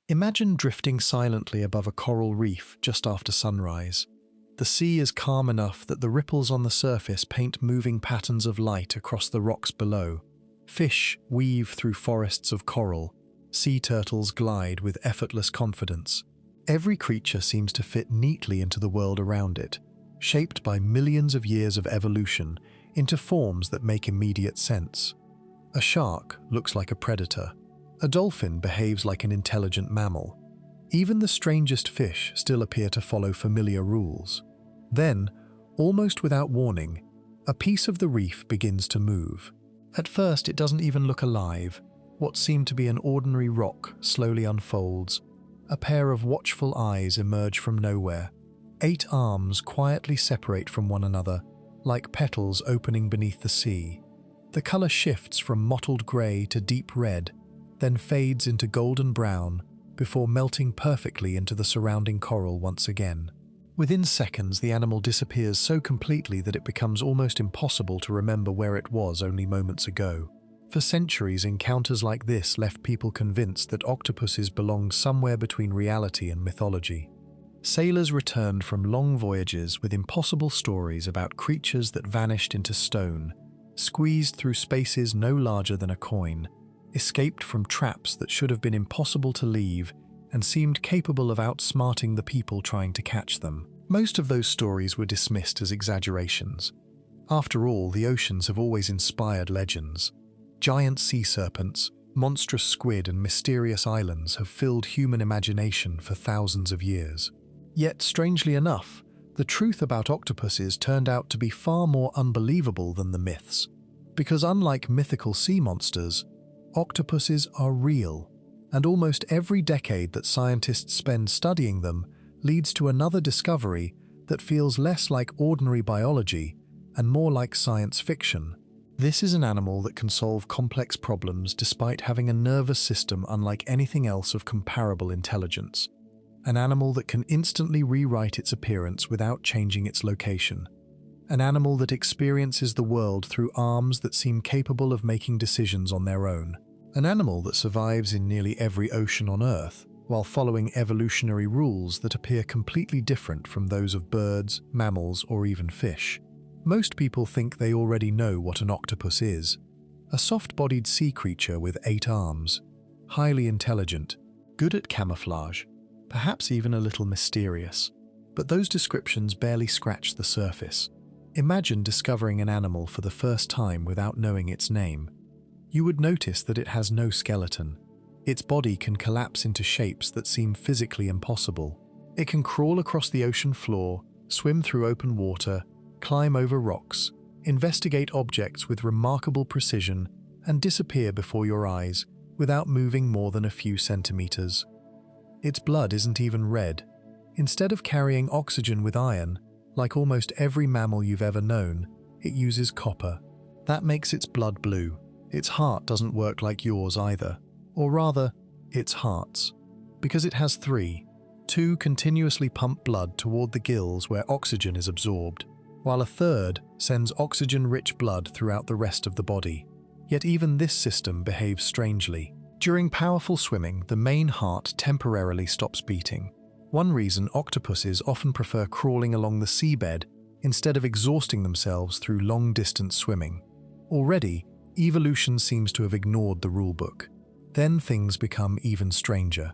Imagine drifting silently above a coral reef just after sunrise. The sea is calm enough that the ripples on the surface paint moving patterns of light across the rocks below. Fish weave through forests of coral. Sea turtles glide with effortless confidence. Every creature seems to fit neatly into the world around it, shaped by millions of years of evolution into forms that make immediate sense. A shark looks like a predator. A dolphin behaves like an intelligent mammal. Even the strangest fish still appear to follow familiar rules. Then, almost without warning, a piece of the reef begins to move. At first, it doesn't even look alive. What seemed to be an ordinary rock slowly unfolds. A pair of watchful eyes emerge from nowhere. 8 arms quietly separate from one another, like petals opening beneath the sea. The color shifts from mottled gray to deep red, then fades into golden brown before melting perfectly into the surrounding coral once again. Within seconds, the animal disappears so completely that it becomes almost impossible to remember where it was only moments ago. For centuries, encounters like this left people convinced that octopuses belonged somewhere between reality and mythology. Sailors returned from long voyages with impossible stories about creatures that vanished into stone, squeezed through spaces no larger than a coin, escaped from traps that should have been impossible to leave, and seemed capable of outsmarting the people trying to catch them. Most of those stories were dismissed as exaggerations. After all, the oceans have always inspired legends. Giant sea serpents, monstrous squid, and mysterious islands have filled human imagination for thousands of years. Yet, strangely enough, the truth about octopuses turned out to be far more unbelievable than the myths. Because unlike mythical sea monsters, octopuses are real, and almost every decade that scientists spend studying them leads to another discovery that feels less like ordinary biology and more like science fiction. This is an animal that can solve complex problems despite having a nervous system unlike anything else of comparable intelligence. An animal that can instantly rewrite its appearance without changing its location. An animal that experiences the world through arms that seem capable of making decisions on their own. An animal that survives in nearly every ocean on Earth, while following evolutionary rules that appear completely different from those of birds, mammals, or even fish. Most people think they already know what an octopus is. A soft-bodied sea creature with 8 arms, highly intelligent, good at camouflage, perhaps even a little mysterious. But those descriptions barely scratch the surface. Imagine discovering an animal for the first time without knowing its name. You would notice that it has no skeleton. Its body can collapse into shapes that seem physically impossible. It can crawl across the ocean floor, swim through open water, climb over rocks, investigate objects with remarkable precision, and disappear before your eyes without moving more than a few centimeters. Its blood isn't even red. Instead of carrying oxygen with iron, like almost every mammal you've ever known, it uses copper. That makes its blood blue. Its heart doesn't work like yours either. Or rather, its heart's. Because it has 3. 2 continuously pump blood toward the gills where oxygen is absorbed, while a third sends oxygen-rich blood throughout the rest of the body. Yet even this system behaves strangely. During powerful swimming, the main heart temporarily stops beating. One reason octopuses often prefer crawling along the seabed instead of exhausting themselves through long-distance swimming. Already, evolution seems to have ignored the rulebook. Then things become even stranger.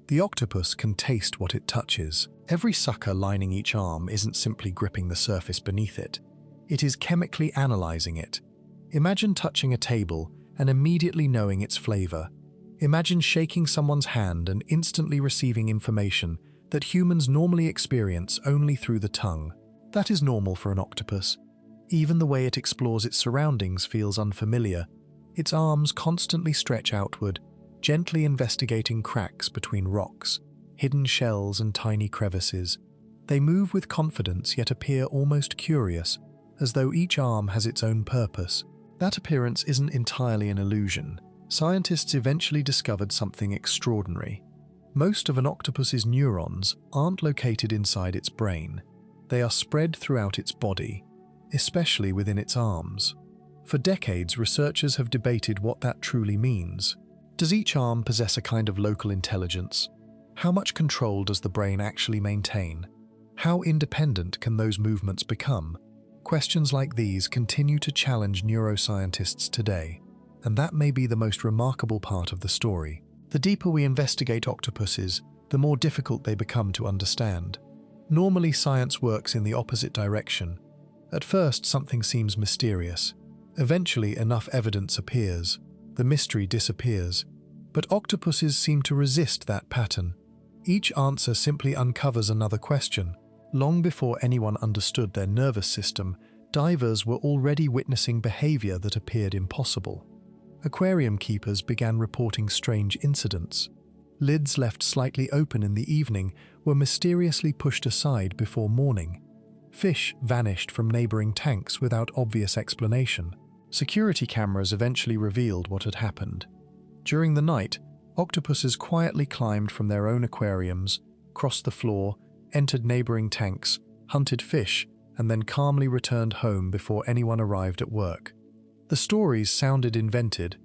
The octopus can taste what it touches. Every sucker lining each arm isn't simply gripping the surface beneath it. It is chemically analyzing it. Imagine touching a table and immediately knowing its flavor. Imagine shaking someone's hand and instantly receiving information that humans normally experience only through the tongue. That is normal for an octopus. Even the way it explores its surroundings feels unfamiliar. Its arms constantly stretch outward, gently investigating cracks between rocks, hidden shells and tiny crevices. They move with confidence yet appear almost curious, as though each arm has its own purpose. That appearance isn't entirely an illusion. Scientists eventually discovered something extraordinary. Most of an octopus's neurons aren't located inside its brain. They are spread throughout its body, especially within its arms. For decades, researchers have debated what that truly means. Does each arm possess a kind of local intelligence, How much control does the brain actually maintain? How independent can those movements become? Questions like these continue to challenge neuroscientists today, and that may be the most remarkable part of the story. The deeper we investigate octopuses, the more difficult they become to understand. Normally, science works in the opposite direction. At first, something seems mysterious. Eventually, enough evidence appears. The mystery disappears. But octopuses seem to resist that pattern. Each answer simply uncovers another question. Long before anyone understood their nervous system, divers were already witnessing behavior that appeared impossible. Aquarium keepers began reporting strange incidents. Lids left slightly open in the evening were mysteriously pushed aside before morning. Fish vanished from neighboring tanks without obvious explanation. Security cameras eventually revealed what had happened. During the night, octopuses quietly climbed from their own aquariums, crossed the floor, entered neighboring tanks, hunted fish, and then calmly returned home before anyone arrived at work. The stories sounded invented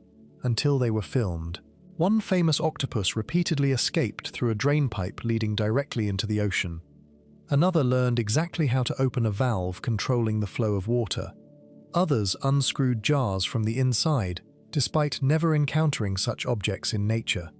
until they were filmed. One famous octopus repeatedly escaped through a drain pipe leading directly into the ocean. Another learned exactly how to open a valve controlling the flow of water. Others unscrewed jars from the inside, despite never encountering such objects in nature.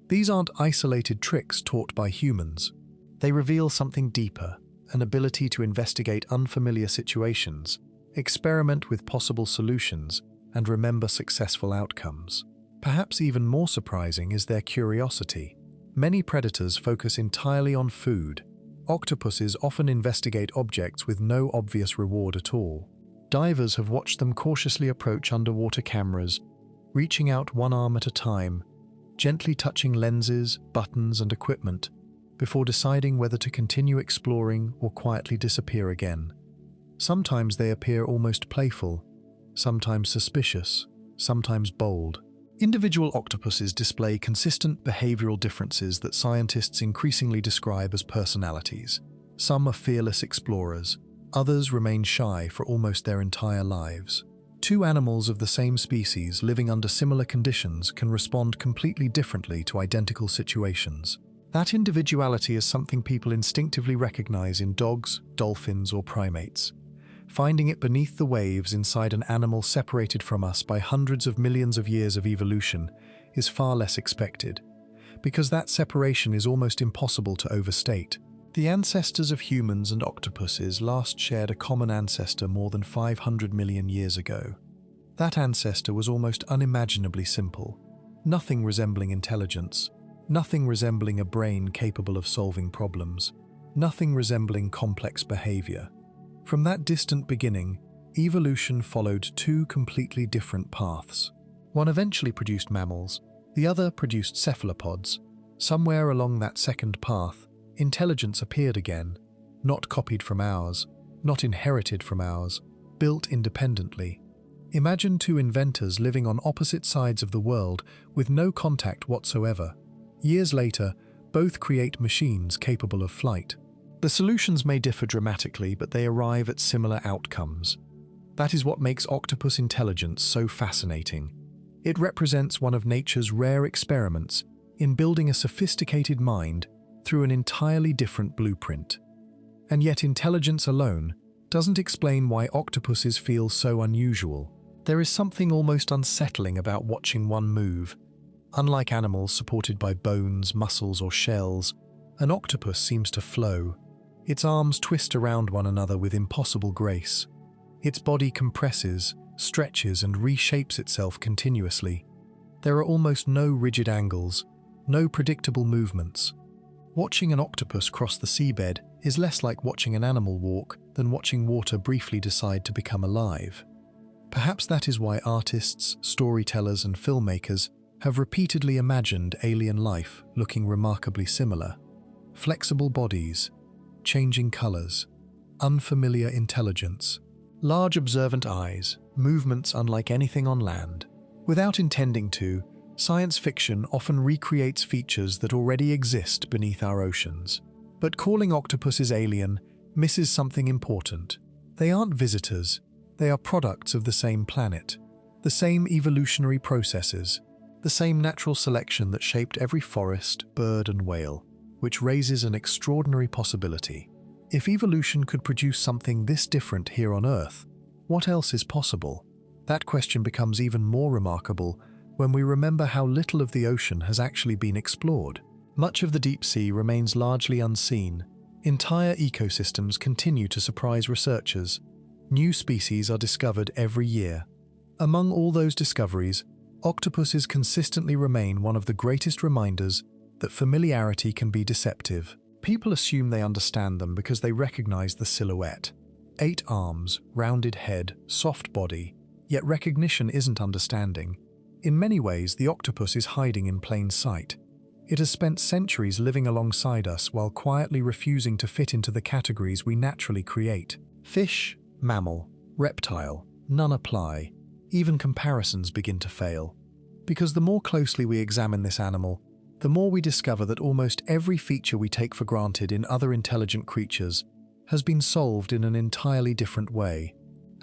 These aren't isolated tricks taught by humans. They reveal something deeper, an ability to investigate unfamiliar situations, experiment with possible solutions, and remember successful outcomes. Perhaps even more surprising is their curiosity. Many predators focus entirely on food. Octopuses often investigate objects with no obvious reward at all. Divers have watched them cautiously approach underwater cameras, reaching out one arm at a time, gently touching lenses, buttons, and equipment, before deciding whether to continue exploring or quietly disappear again. Sometimes they appear almost playful, sometimes suspicious, sometimes bold. Individual octopuses display consistent behavioral differences that scientists increasingly describe as personalities. Some are fearless explorers, others remain shy for almost their entire lives. Two animals of the same species living under similar conditions can respond completely differently to identical situations. That individuality is something people instinctively recognize in dogs, dolphins, or primates. Finding it beneath the waves inside an animal separated from us by hundreds of millions of years of evolution is far less expected, because that separation is almost impossible to overstate. The ancestors of humans and octopuses last shared a common ancestor more than 500 million years ago. That ancestor was almost unimaginably simple, nothing resembling intelligence, nothing resembling a brain capable of solving problems, nothing resembling complex behavior. From that distant beginning, evolution followed two completely different paths. One eventually produced mammals, the other produced cephalopods. Somewhere along that second path, intelligence appeared again, not copied from ours, not inherited from ours, built independently. Imagine two inventors living on opposite sides of the world with no contact whatsoever. Years later, both create machines capable of flight. The solutions may differ dramatically, but they arrive at similar outcomes. That is what makes octopus intelligence so fascinating. It represents one of nature's rare experiments in building a sophisticated mind through an entirely different blueprint. And yet intelligence alone doesn't explain why octopuses feel so unusual. There is something almost unsettling about watching one move. Unlike animals supported by bones, muscles, or shells, an octopus seems to flow. Its arms twist around one another with impossible grace. Its body compresses, stretches, and reshapes itself continuously. There are almost no rigid angles, no predictable movements. Watching an octopus cross the seabed is less like watching an animal walk than watching water briefly decide to become alive. Perhaps that is why artists, storytellers, and filmmakers have repeatedly imagined alien life looking remarkably similar. Flexible bodies, changing colors, unfamiliar intelligence, large observant eyes, movements unlike anything on land. Without intending to, science fiction often recreates features that already exist beneath our oceans. But calling octopuses alien misses something important. They aren't visitors, they are products of the same planet, the same evolutionary processes, the same natural selection that shaped every forest, bird, and whale. which raises an extraordinary possibility. If evolution could produce something this different here on Earth, what else is possible? That question becomes even more remarkable when we remember how little of the ocean has actually been explored. Much of the deep sea remains largely unseen. Entire ecosystems continue to surprise researchers. New species are discovered every year. Among all those discoveries, octopuses consistently remain one of the greatest reminders that familiarity can be deceptive. People assume they understand them because they recognize the silhouette. 8 arms, rounded head, soft body, yet recognition isn't understanding. In many ways, the octopus is hiding in plain sight. It has spent centuries living alongside us while quietly refusing to fit into the categories we naturally create. Fish, mammal, reptile, none apply. Even comparisons begin to fail. Because the more closely we examine this animal, the more we discover that almost every feature we take for granted in other intelligent creatures has been solved in an entirely different way.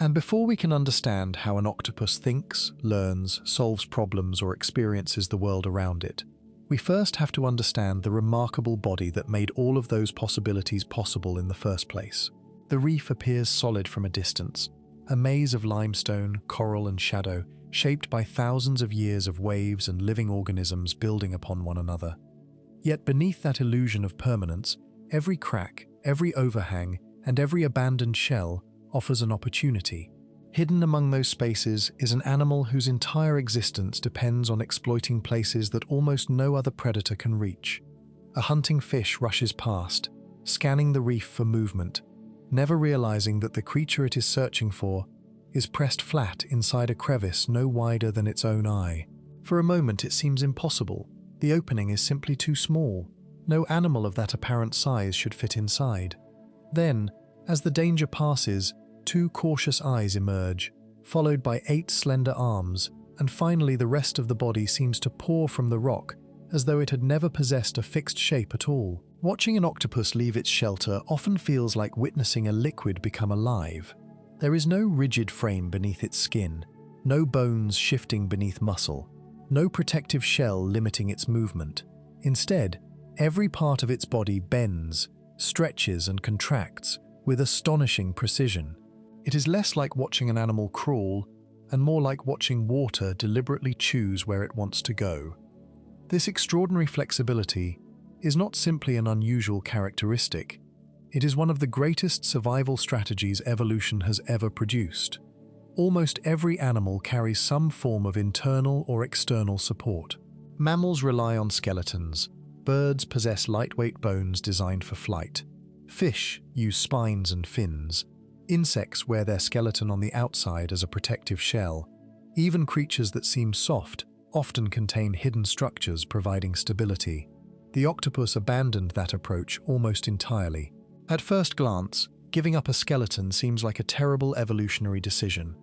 And before we can understand how an octopus thinks, learns, solves problems, or experiences the world around it, we first have to understand the remarkable body that made all of those possibilities possible in the first place. The reef appears solid from a distance, a maze of limestone, coral, and shadow, shaped by thousands of years of waves and living organisms building upon one another. Yet beneath that illusion of permanence, every crack, every overhang, and every abandoned shell offers an opportunity. Hidden among those spaces is an animal whose entire existence depends on exploiting places that almost no other predator can reach. A hunting fish rushes past, scanning the reef for movement, never realizing that the creature it is searching for is pressed flat inside a crevice no wider than its own eye. For a moment it seems impossible. The opening is simply too small. No animal of that apparent size should fit inside. Then, as the danger passes, 2 cautious eyes emerge, followed by 8 slender arms, and finally the rest of the body seems to pour from the rock as though it had never possessed a fixed shape at all. Watching an octopus leave its shelter often feels like witnessing a liquid become alive. There is no rigid frame beneath its skin, no bones shifting beneath muscle, no protective shell limiting its movement. Instead, every part of its body bends, stretches, and contracts with astonishing precision. It is less like watching an animal crawl and more like watching water deliberately choose where it wants to go. This extraordinary flexibility is not simply an unusual characteristic. It is one of the greatest survival strategies evolution has ever produced. Almost every animal carries some form of internal or external support. Mammals rely on skeletons. Birds possess lightweight bones designed for flight. Fish use spines and fins. Insects wear their skeleton on the outside as a protective shell. Even creatures that seem soft often contain hidden structures providing stability. The octopus abandoned that approach almost entirely. At first glance, giving up a skeleton seems like a terrible evolutionary decision.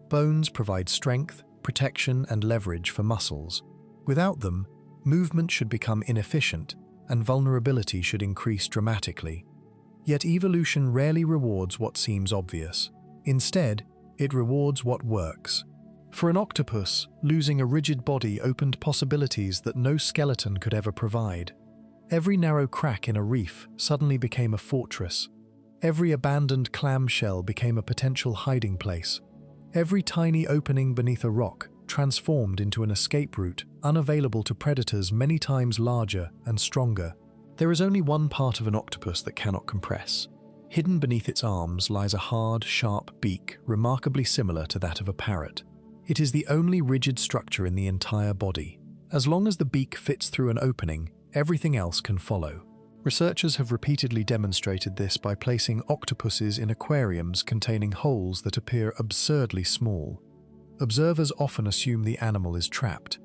Bones provide strength, protection, and leverage for muscles. Without them, movement should become inefficient, and vulnerability should increase dramatically. Yet evolution rarely rewards what seems obvious. Instead, it rewards what works. For an octopus, losing a rigid body opened possibilities that no skeleton could ever provide. Every narrow crack in a reef suddenly became a fortress. Every abandoned clamshell became a potential hiding place. Every tiny opening beneath a rock transformed into an escape route unavailable to predators many times larger and stronger. There is only one part of an octopus that cannot compress. Hidden beneath its arms lies a hard, sharp beak remarkably similar to that of a parrot. It is the only rigid structure in the entire body. As long as the beak fits through an opening, everything else can follow. Researchers have repeatedly demonstrated this by placing octopuses in aquariums containing holes that appear absurdly small. Observers often assume the animal is trapped.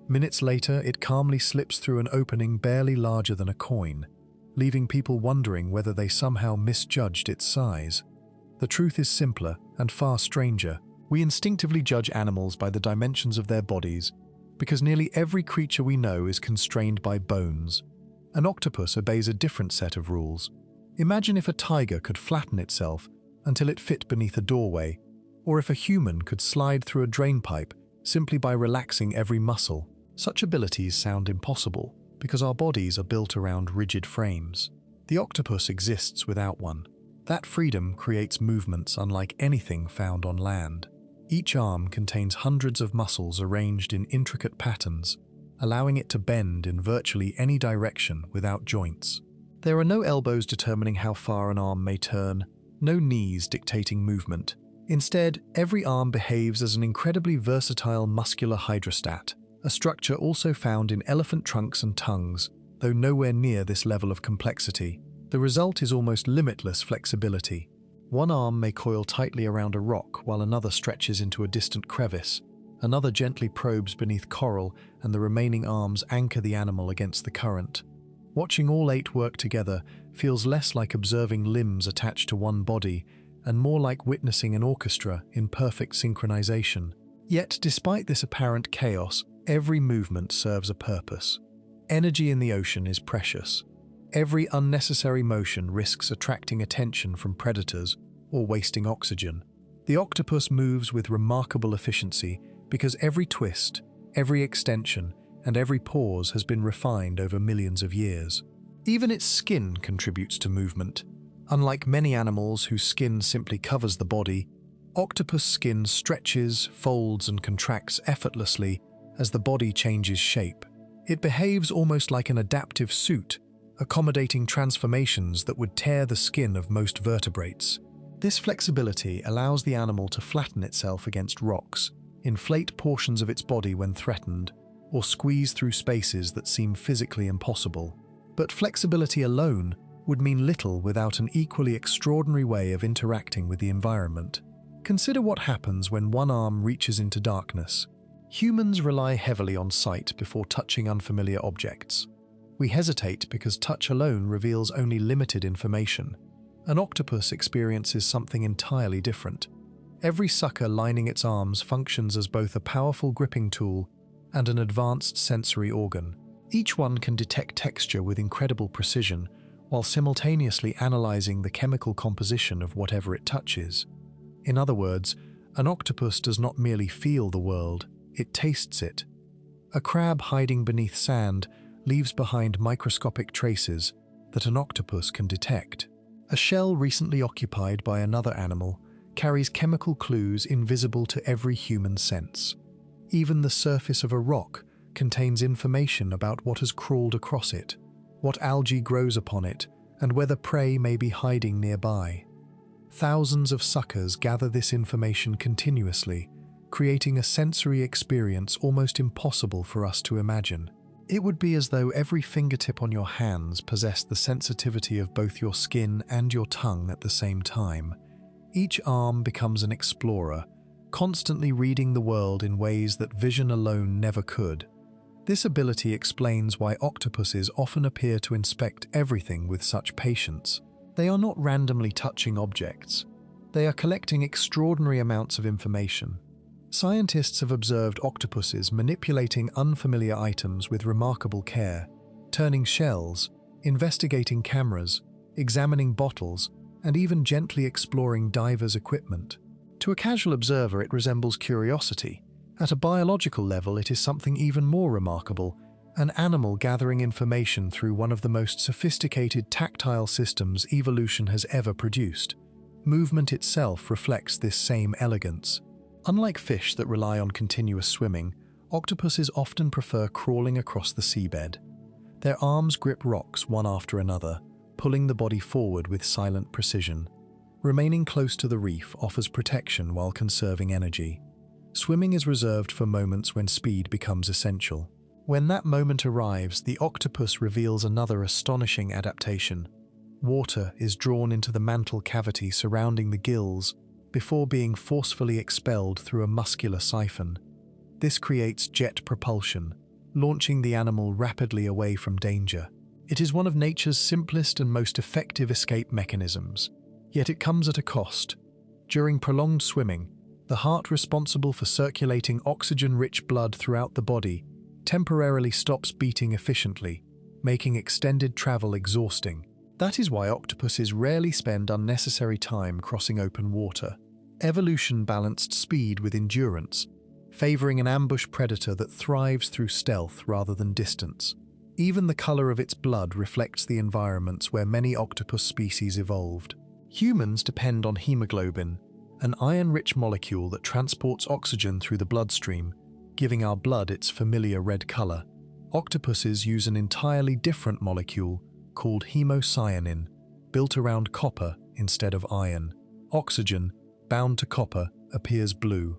Minutes later, it calmly slips through an opening barely larger than a coin, leaving people wondering whether they somehow misjudged its size. The truth is simpler and far stranger. We instinctively judge animals by the dimensions of their bodies, because nearly every creature we know is constrained by bones. An octopus obeys a different set of rules. Imagine if a tiger could flatten itself until it fit beneath a doorway, or if a human could slide through a drain pipe simply by relaxing every muscle. Such abilities sound impossible, because our bodies are built around rigid frames. The octopus exists without one. That freedom creates movements unlike anything found on land. Each arm contains hundreds of muscles arranged in intricate patterns, allowing it to bend in virtually any direction without joints. There are no elbows determining how far an arm may turn, no knees dictating movement. Instead, every arm behaves as an incredibly versatile muscular hydrostat, a structure also found in elephant trunks and tongues, though nowhere near this level of complexity. The result is almost limitless flexibility. One arm may coil tightly around a rock while another stretches into a distant crevice. Another gently probes beneath coral, and the remaining arms anchor the animal against the current. Watching all 8 work together feels less like observing limbs attached to one body and more like witnessing an orchestra in perfect synchronization. Yet, despite this apparent chaos, every movement serves a purpose. Energy in the ocean is precious. Every unnecessary motion risks attracting attention from predators or wasting oxygen. The octopus moves with remarkable efficiency because every twist, every extension, and every pause has been refined over millions of years. Even its skin contributes to movement. Unlike many animals whose skin simply covers the body, octopus skin stretches, folds, and contracts effortlessly as the body changes shape. It behaves almost like an adaptive suit, accommodating transformations that would tear the skin of most vertebrates. This flexibility allows the animal to flatten itself against rocks, inflate portions of its body when threatened, or squeeze through spaces that seem physically impossible. But flexibility alone would mean little without an equally extraordinary way of interacting with the environment. Consider what happens when one arm reaches into darkness. Humans rely heavily on sight before touching unfamiliar objects. We hesitate because touch alone reveals only limited information. An octopus experiences something entirely different. Every sucker lining its arms functions as both a powerful gripping tool and an advanced sensory organ. Each one can detect texture with incredible precision, while simultaneously analyzing the chemical composition of whatever it touches. In other words, an octopus does not merely feel the world, it tastes it. A crab hiding beneath sand leaves behind microscopic traces that an octopus can detect. A shell recently occupied by another animal carries chemical clues invisible to every human sense. Even the surface of a rock contains information about what has crawled across it, what algae grows upon it, and whether prey may be hiding nearby. Thousands of suckers gather this information continuously, creating a sensory experience almost impossible for us to imagine. It would be as though every fingertip on your hands possessed the sensitivity of both your skin and your tongue at the same time. Each arm becomes an explorer, constantly reading the world in ways that vision alone never could. This ability explains why octopuses often appear to inspect everything with such patience. They are not randomly touching objects. They are collecting extraordinary amounts of information. Scientists have observed octopuses manipulating unfamiliar items with remarkable care, turning shells, investigating cameras, examining bottles, and even gently exploring divers' equipment. To a casual observer, it resembles curiosity. At a biological level, it is something even more remarkable, an animal gathering information through one of the most sophisticated tactile systems evolution has ever produced. Movement itself reflects this same elegance. Unlike fish that rely on continuous swimming, octopuses often prefer crawling across the seabed. Their arms grip rocks one after another, pulling the body forward with silent precision. Remaining close to the reef offers protection while conserving energy. Swimming is reserved for moments when speed becomes essential. When that moment arrives, the octopus reveals another astonishing adaptation. Water is drawn into the mantle cavity surrounding the gills before being forcefully expelled through a muscular siphon. This creates jet propulsion, launching the animal rapidly away from danger. It is one of nature's simplest and most effective escape mechanisms, yet it comes at a cost. During prolonged swimming, the heart responsible for circulating oxygen-rich blood throughout the body temporarily stops beating efficiently, making extended travel exhausting. That is why octopuses rarely spend unnecessary time crossing open water. Evolution balanced speed with endurance, favoring an ambush predator that thrives through stealth rather than distance. Even the color of its blood reflects the environments where many octopus species evolved. Humans depend on hemoglobin, an iron-rich molecule that transports oxygen through the bloodstream, giving our blood its familiar red color. Octopuses use an entirely different molecule called hemocyanin, built around copper instead of iron. Oxygen, bound to copper, appears blue.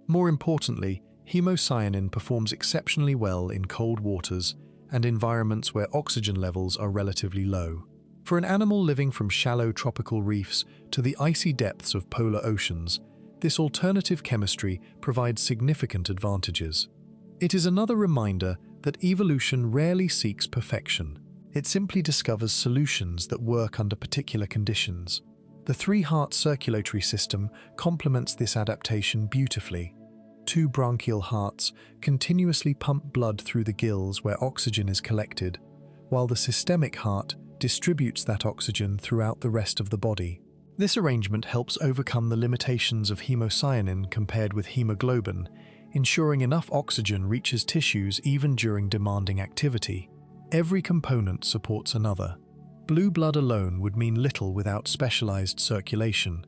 More importantly, hemocyanin performs exceptionally well in cold waters and environments where oxygen levels are relatively low. For an animal living from shallow tropical reefs to the icy depths of polar oceans, this alternative chemistry provides significant advantages. It is another reminder that evolution rarely seeks perfection. It simply discovers solutions that work under particular conditions. The three-heart circulatory system complements this adaptation beautifully. Two branchial hearts continuously pump blood through the gills where oxygen is collected, while the systemic heart distributes that oxygen throughout the rest of the body. This arrangement helps overcome the limitations of hemocyanin compared with hemoglobin, ensuring enough oxygen reaches tissues even during demanding activity. Every component supports another. Blue blood alone would mean little without specialized circulation.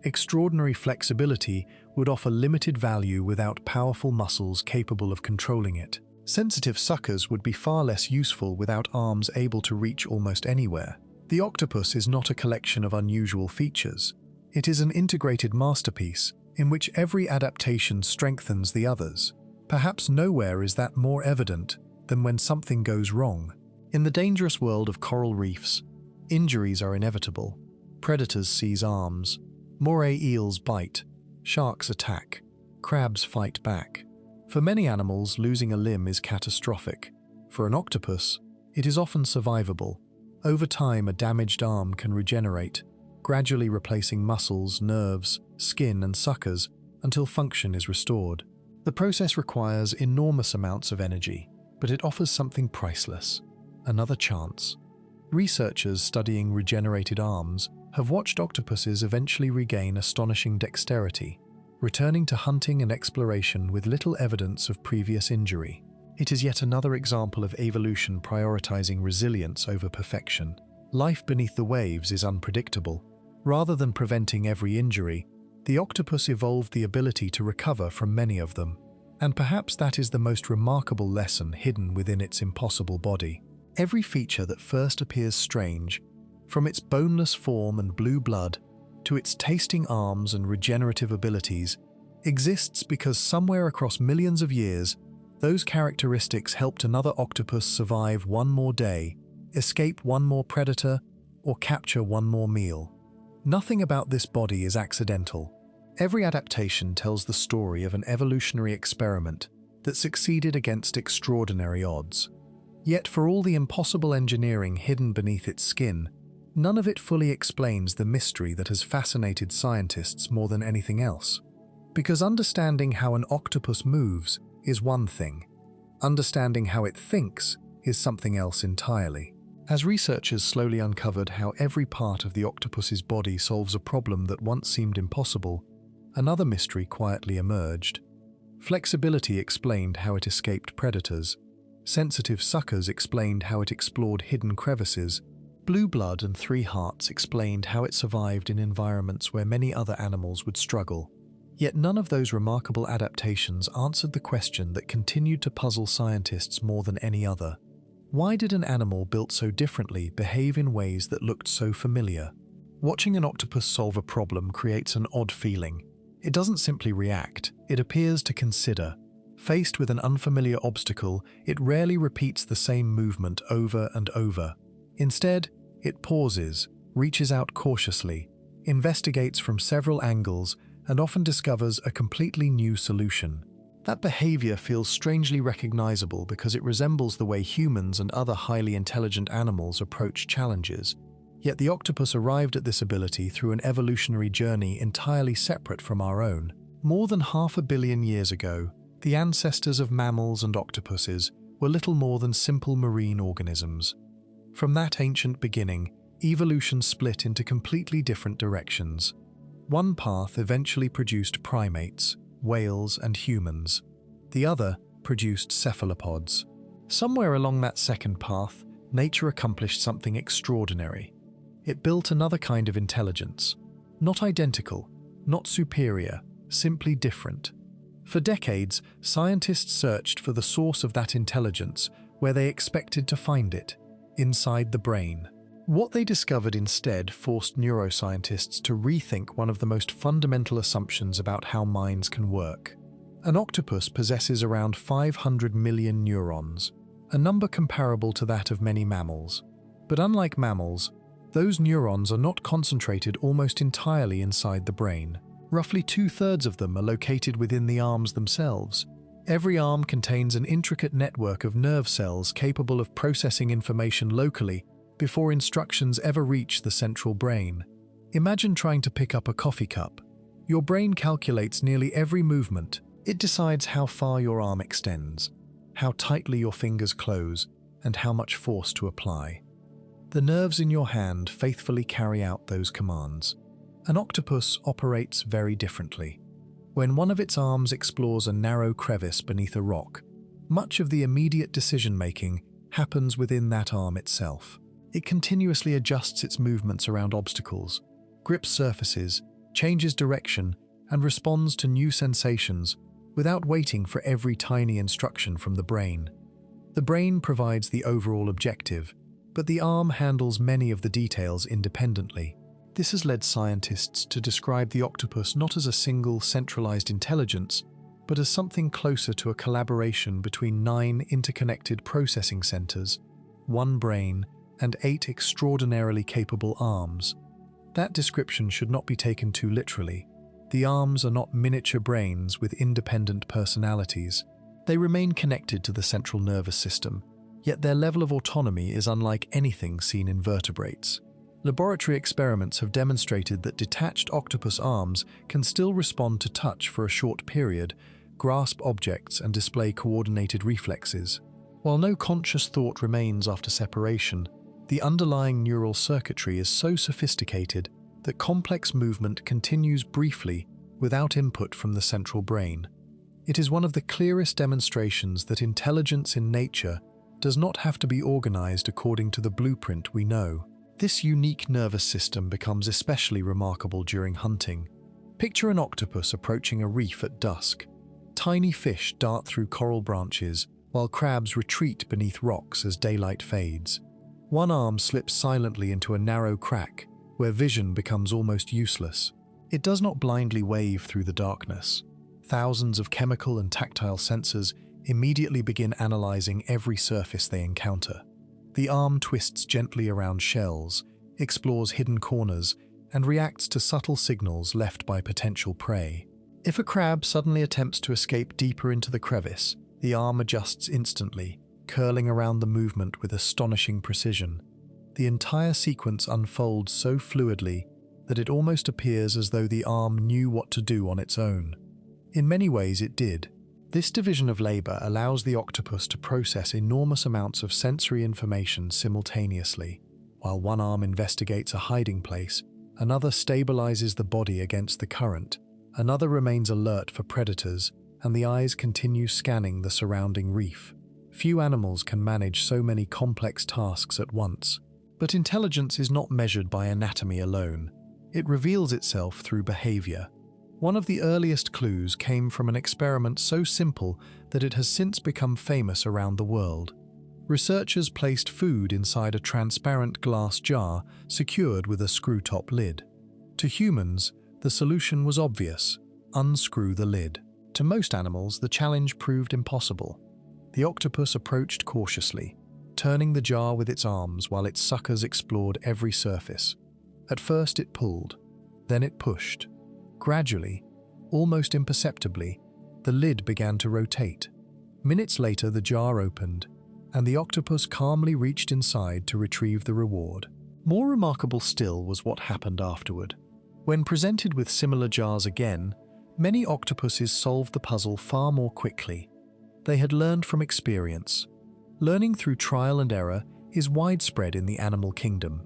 Extraordinary flexibility would offer limited value without powerful muscles capable of controlling it. Sensitive suckers would be far less useful without arms able to reach almost anywhere. The octopus is not a collection of unusual features. It is an integrated masterpiece in which every adaptation strengthens the others. Perhaps nowhere is that more evident than when something goes wrong. In the dangerous world of coral reefs, injuries are inevitable. Predators seize arms, moray eels bite, sharks attack, crabs fight back. For many animals, losing a limb is catastrophic. For an octopus, it is often survivable. Over time, a damaged arm can regenerate, gradually replacing muscles, nerves, skin, and suckers until function is restored. The process requires enormous amounts of energy, but it offers something priceless: another chance. Researchers studying regenerated arms have watched octopuses eventually regain astonishing dexterity, returning to hunting and exploration with little evidence of previous injury. It is yet another example of evolution prioritizing resilience over perfection. Life beneath the waves is unpredictable. Rather than preventing every injury, the octopus evolved the ability to recover from many of them. And perhaps that is the most remarkable lesson hidden within its impossible body. Every feature that first appears strange, from its boneless form and blue blood to its tasting arms and regenerative abilities, exists because somewhere across millions of years, those characteristics helped another octopus survive one more day, escape one more predator, or capture one more meal. Nothing about this body is accidental. Every adaptation tells the story of an evolutionary experiment that succeeded against extraordinary odds. Yet for all the impossible engineering hidden beneath its skin, none of it fully explains the mystery that has fascinated scientists more than anything else. Because understanding how an octopus moves is one thing, understanding how it thinks is something else entirely. As researchers slowly uncovered how every part of the octopus's body solves a problem that once seemed impossible, another mystery quietly emerged. Flexibility explained how it escaped predators. Sensitive suckers explained how it explored hidden crevices. Blue blood and three hearts explained how it survived in environments where many other animals would struggle. Yet none of those remarkable adaptations answered the question that continued to puzzle scientists more than any other. Why did an animal built so differently behave in ways that looked so familiar? Watching an octopus solve a problem creates an odd feeling. It doesn't simply react, it appears to consider. Faced with an unfamiliar obstacle, it rarely repeats the same movement over and over. Instead, it pauses, reaches out cautiously, investigates from several angles, and often discovers a completely new solution. That behavior feels strangely recognizable because it resembles the way humans and other highly intelligent animals approach challenges. Yet the octopus arrived at this ability through an evolutionary journey entirely separate from our own. More than 500 million years ago, the ancestors of mammals and octopuses were little more than simple marine organisms. From that ancient beginning, evolution split into completely different directions. One path eventually produced primates, whales, and humans. The other produced cephalopods. Somewhere along that second path, nature accomplished something extraordinary. It built another kind of intelligence. Not identical, not superior, simply different. For decades, scientists searched for the source of that intelligence where they expected to find it, inside the brain. What they discovered instead forced neuroscientists to rethink one of the most fundamental assumptions about how minds can work. An octopus possesses around 500 million neurons, a number comparable to that of many mammals. But unlike mammals, those neurons are not concentrated almost entirely inside the brain. Roughly 2/3 of them are located within the arms themselves. Every arm contains an intricate network of nerve cells capable of processing information locally before instructions ever reach the central brain. Imagine trying to pick up a coffee cup. Your brain calculates nearly every movement. It decides how far your arm extends, how tightly your fingers close, and how much force to apply. The nerves in your hand faithfully carry out those commands. An octopus operates very differently. When one of its arms explores a narrow crevice beneath a rock, much of the immediate decision-making happens within that arm itself. It continuously adjusts its movements around obstacles, grips surfaces, changes direction, and responds to new sensations without waiting for every tiny instruction from the brain. The brain provides the overall objective, but the arm handles many of the details independently. This has led scientists to describe the octopus not as a single, centralized intelligence, but as something closer to a collaboration between 9 interconnected processing centers, 1 brain, and 8 extraordinarily capable arms. That description should not be taken too literally. The arms are not miniature brains with independent personalities. They remain connected to the central nervous system, yet their level of autonomy is unlike anything seen in vertebrates. Laboratory experiments have demonstrated that detached octopus arms can still respond to touch for a short period, grasp objects, and display coordinated reflexes. While no conscious thought remains after separation, the underlying neural circuitry is so sophisticated that complex movement continues briefly without input from the central brain. It is one of the clearest demonstrations that intelligence in nature does not have to be organized according to the blueprint we know. This unique nervous system becomes especially remarkable during hunting. Picture an octopus approaching a reef at dusk. Tiny fish dart through coral branches, while crabs retreat beneath rocks as daylight fades. One arm slips silently into a narrow crack, where vision becomes almost useless. It does not blindly wave through the darkness. Thousands of chemical and tactile sensors immediately begin analyzing every surface they encounter. The arm twists gently around shells, explores hidden corners, and reacts to subtle signals left by potential prey. If a crab suddenly attempts to escape deeper into the crevice, the arm adjusts instantly, curling around the movement with astonishing precision. The entire sequence unfolds so fluidly that it almost appears as though the arm knew what to do on its own. In many ways it did. This division of labor allows the octopus to process enormous amounts of sensory information simultaneously. While one arm investigates a hiding place, another stabilizes the body against the current, another remains alert for predators, and the eyes continue scanning the surrounding reef. Few animals can manage so many complex tasks at once. But intelligence is not measured by anatomy alone. It reveals itself through behavior. One of the earliest clues came from an experiment so simple that it has since become famous around the world. Researchers placed food inside a transparent glass jar secured with a screw-top lid. To humans, the solution was obvious: unscrew the lid. To most animals, the challenge proved impossible. The octopus approached cautiously, turning the jar with its arms while its suckers explored every surface. At first it pulled, then it pushed. Gradually, almost imperceptibly, the lid began to rotate. Minutes later, the jar opened, and the octopus calmly reached inside to retrieve the reward. More remarkable still was what happened afterward. When presented with similar jars again, many octopuses solved the puzzle far more quickly. They had learned from experience. Learning through trial and error is widespread in the animal kingdom.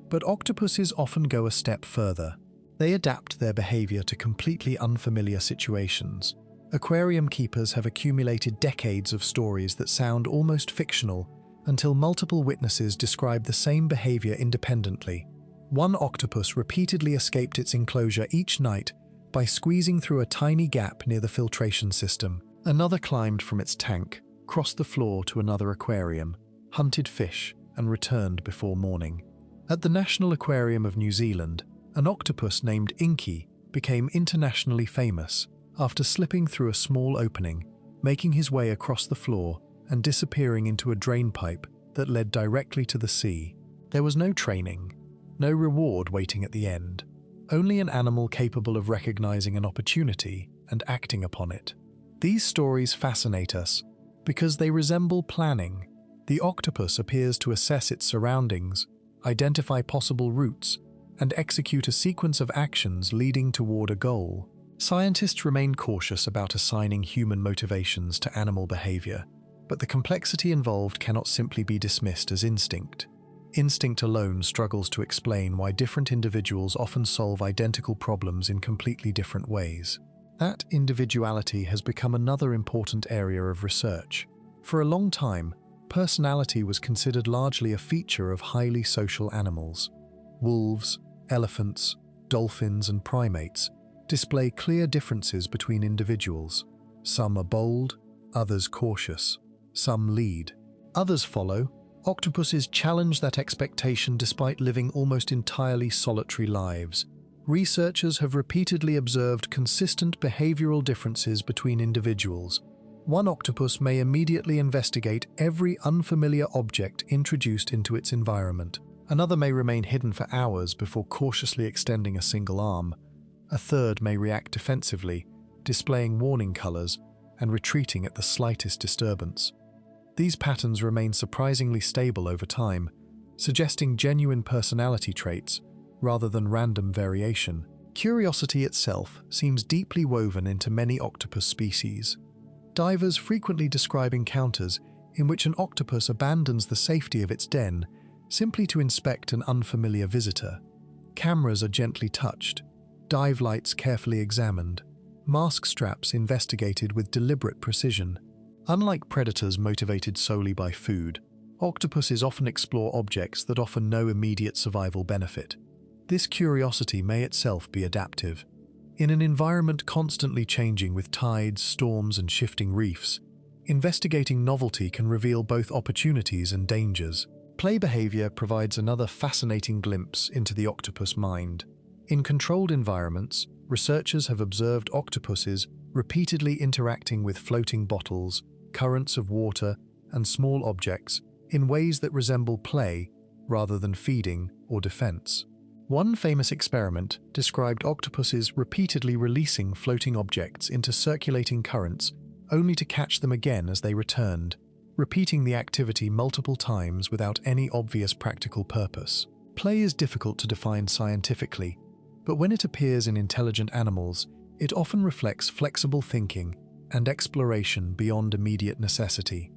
But octopuses often go a step further. They adapt their behavior to completely unfamiliar situations. Aquarium keepers have accumulated decades of stories that sound almost fictional until multiple witnesses describe the same behavior independently. One octopus repeatedly escaped its enclosure each night by squeezing through a tiny gap near the filtration system. Another climbed from its tank, crossed the floor to another aquarium, hunted fish, and returned before morning. At the National Aquarium of New Zealand, an octopus named Inky became internationally famous after slipping through a small opening, making his way across the floor and disappearing into a drain pipe that led directly to the sea. There was no training, no reward waiting at the end, only an animal capable of recognizing an opportunity and acting upon it. These stories fascinate us because they resemble planning. The octopus appears to assess its surroundings, identify possible routes, and execute a sequence of actions leading toward a goal. Scientists remain cautious about assigning human motivations to animal behavior, but the complexity involved cannot simply be dismissed as instinct. Instinct alone struggles to explain why different individuals often solve identical problems in completely different ways. That individuality has become another important area of research. For a long time, personality was considered largely a feature of highly social animals. Wolves, elephants, dolphins, and primates display clear differences between individuals. Some are bold, others cautious. Some lead, others follow. Octopuses challenge that expectation despite living almost entirely solitary lives. Researchers have repeatedly observed consistent behavioral differences between individuals. One octopus may immediately investigate every unfamiliar object introduced into its environment. Another may remain hidden for hours before cautiously extending a single arm. A third may react defensively, displaying warning colors and retreating at the slightest disturbance. These patterns remain surprisingly stable over time, suggesting genuine personality traits rather than random variation. Curiosity itself seems deeply woven into many octopus species. Divers frequently describe encounters in which an octopus abandons the safety of its den simply to inspect an unfamiliar visitor. Cameras are gently touched, dive lights carefully examined, mask straps investigated with deliberate precision. Unlike predators motivated solely by food, octopuses often explore objects that offer no immediate survival benefit. This curiosity may itself be adaptive. In an environment constantly changing with tides, storms, and shifting reefs, investigating novelty can reveal both opportunities and dangers. Play behavior provides another fascinating glimpse into the octopus mind. In controlled environments, researchers have observed octopuses repeatedly interacting with floating bottles, currents of water, and small objects in ways that resemble play rather than feeding or defense. One famous experiment described octopuses repeatedly releasing floating objects into circulating currents only to catch them again as they returned, repeating the activity multiple times without any obvious practical purpose. Play is difficult to define scientifically, but when it appears in intelligent animals, it often reflects flexible thinking and exploration beyond immediate necessity.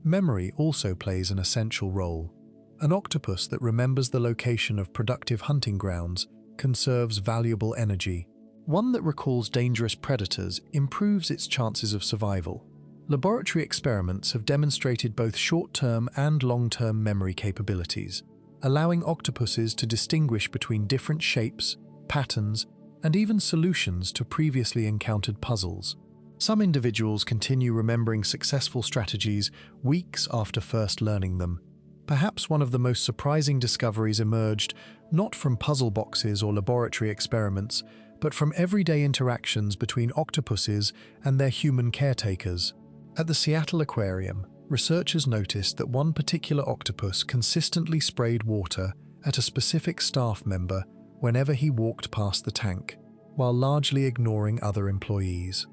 Memory also plays an essential role. An octopus that remembers the location of productive hunting grounds conserves valuable energy. One that recalls dangerous predators improves its chances of survival. Laboratory experiments have demonstrated both short-term and long-term memory capabilities, allowing octopuses to distinguish between different shapes, patterns, and even solutions to previously encountered puzzles. Some individuals continue remembering successful strategies weeks after first learning them. Perhaps one of the most surprising discoveries emerged not from puzzle boxes or laboratory experiments, but from everyday interactions between octopuses and their human caretakers. At the Seattle Aquarium, researchers noticed that one particular octopus consistently sprayed water at a specific staff member whenever he walked past the tank, while largely ignoring other employees.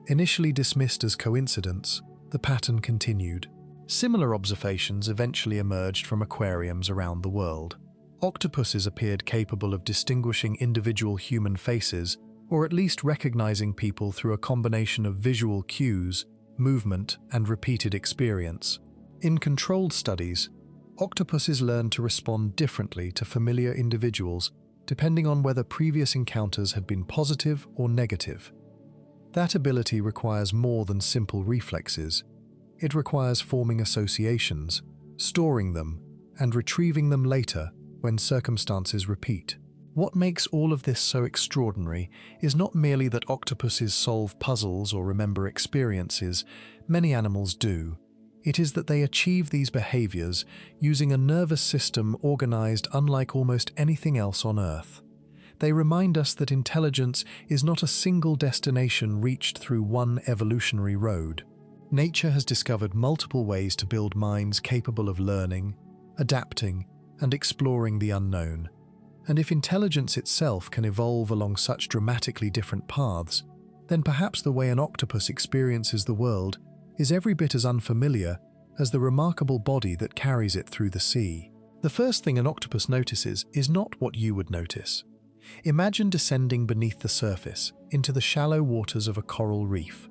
Initially dismissed as coincidence, the pattern continued. Similar observations eventually emerged from aquariums around the world. Octopuses appeared capable of distinguishing individual human faces, or at least recognizing people through a combination of visual cues, movement, and repeated experience. In controlled studies, octopuses learned to respond differently to familiar individuals, depending on whether previous encounters had been positive or negative. That ability requires more than simple reflexes. It requires forming associations, storing them, and retrieving them later when circumstances repeat. What makes all of this so extraordinary is not merely that octopuses solve puzzles or remember experiences. Many animals do. It is that they achieve these behaviors using a nervous system organized unlike almost anything else on Earth. They remind us that intelligence is not a single destination reached through one evolutionary road. Nature has discovered multiple ways to build minds capable of learning, adapting, and exploring the unknown. And if intelligence itself can evolve along such dramatically different paths, then perhaps the way an octopus experiences the world is every bit as unfamiliar as the remarkable body that carries it through the sea. The first thing an octopus notices is not what you would notice. Imagine descending beneath the surface into the shallow waters of a coral reef.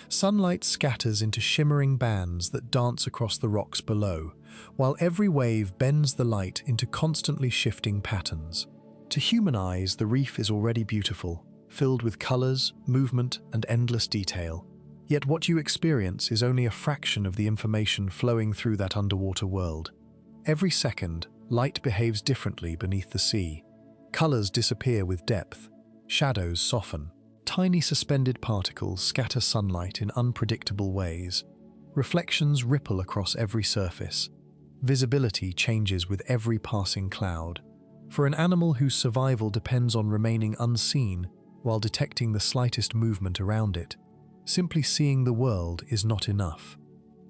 Sunlight scatters into shimmering bands that dance across the rocks below, while every wave bends the light into constantly shifting patterns. To human eyes, the reef is already beautiful, filled with colors, movement, and endless detail. Yet what you experience is only a fraction of the information flowing through that underwater world. Every second, light behaves differently beneath the sea. Colors disappear with depth, shadows soften. Tiny suspended particles scatter sunlight in unpredictable ways. Reflections ripple across every surface. Visibility changes with every passing cloud. For an animal whose survival depends on remaining unseen while detecting the slightest movement around it, simply seeing the world is not enough.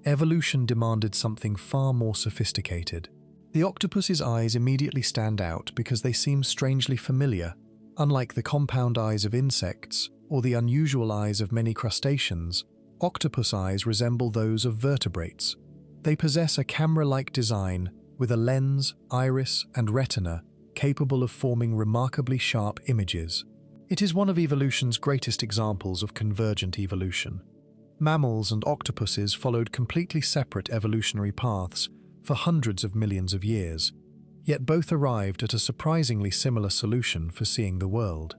Evolution demanded something far more sophisticated. The octopus's eyes immediately stand out because they seem strangely familiar. Unlike the compound eyes of insects or the unusual eyes of many crustaceans, octopus eyes resemble those of vertebrates. They possess a camera-like design with a lens, iris, and retina capable of forming remarkably sharp images. It is one of evolution's greatest examples of convergent evolution. Mammals and octopuses followed completely separate evolutionary paths for hundreds of millions of years, yet both arrived at a surprisingly similar solution for seeing the world.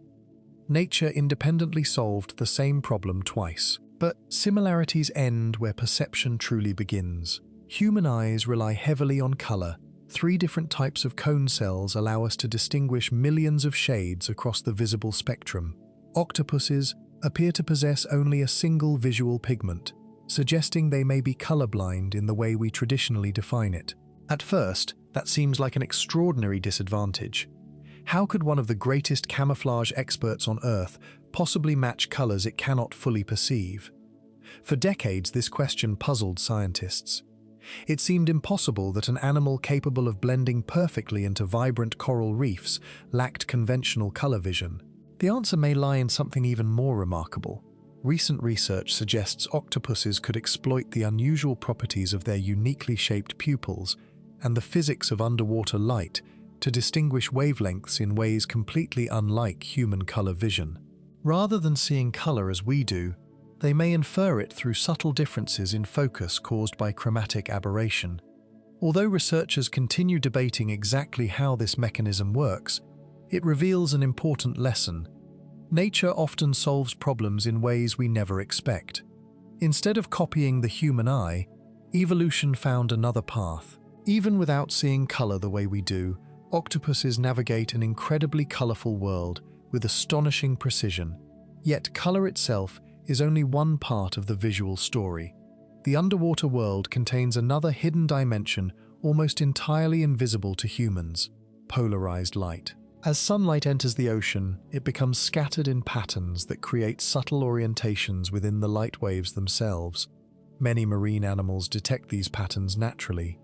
Nature independently solved the same problem twice, but similarities end where perception truly begins. Human eyes rely heavily on color. 3 different types of cone cells allow us to distinguish millions of shades across the visible spectrum. Octopuses appear to possess only a single visual pigment, suggesting they may be colorblind in the way we traditionally define it. At first, that seems like an extraordinary disadvantage. How could one of the greatest camouflage experts on Earth possibly match colors it cannot fully perceive? For decades, this question puzzled scientists. It seemed impossible that an animal capable of blending perfectly into vibrant coral reefs lacked conventional color vision. The answer may lie in something even more remarkable. Recent research suggests octopuses could exploit the unusual properties of their uniquely shaped pupils and the physics of underwater light to distinguish wavelengths in ways completely unlike human color vision. Rather than seeing color as we do, they may infer it through subtle differences in focus caused by chromatic aberration. Although researchers continue debating exactly how this mechanism works, it reveals an important lesson. Nature often solves problems in ways we never expect. Instead of copying the human eye, evolution found another path. Even without seeing color the way we do, octopuses navigate an incredibly colorful world with astonishing precision. Yet color itself is only one part of the visual story. The underwater world contains another hidden dimension almost entirely invisible to humans: polarized light. As sunlight enters the ocean, it becomes scattered in patterns that create subtle orientations within the light waves themselves. Many marine animals detect these patterns naturally.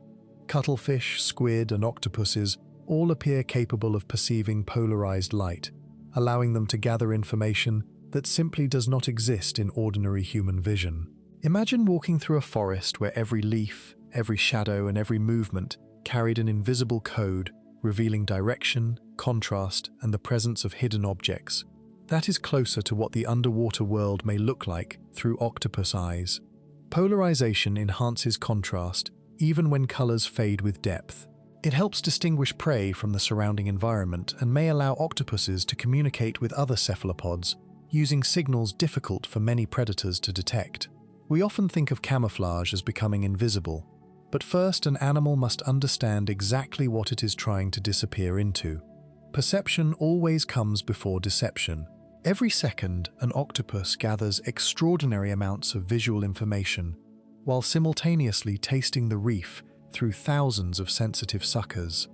Cuttlefish, squid, and octopuses all appear capable of perceiving polarized light, allowing them to gather information that simply does not exist in ordinary human vision. Imagine walking through a forest where every leaf, every shadow, and every movement carried an invisible code, revealing direction, contrast, and the presence of hidden objects. That is closer to what the underwater world may look like through octopus eyes. Polarization enhances contrast, even when colors fade with depth. It helps distinguish prey from the surrounding environment and may allow octopuses to communicate with other cephalopods, using signals difficult for many predators to detect. We often think of camouflage as becoming invisible, but first an animal must understand exactly what it is trying to disappear into. Perception always comes before deception. Every second, an octopus gathers extraordinary amounts of visual information, while simultaneously tasting the reef through thousands of sensitive suckers.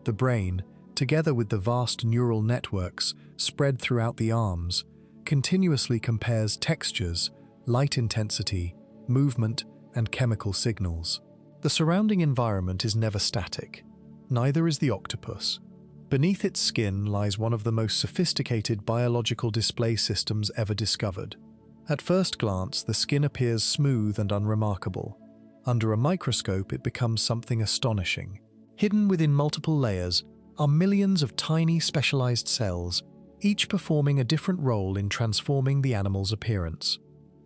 The brain, together with the vast neural networks spread throughout the arms, continuously compares textures, light intensity, movement, and chemical signals. The surrounding environment is never static. Neither is the octopus. Beneath its skin lies one of the most sophisticated biological display systems ever discovered. At first glance, the skin appears smooth and unremarkable. Under a microscope, it becomes something astonishing. Hidden within multiple layers are millions of tiny specialized cells, each performing a different role in transforming the animal's appearance.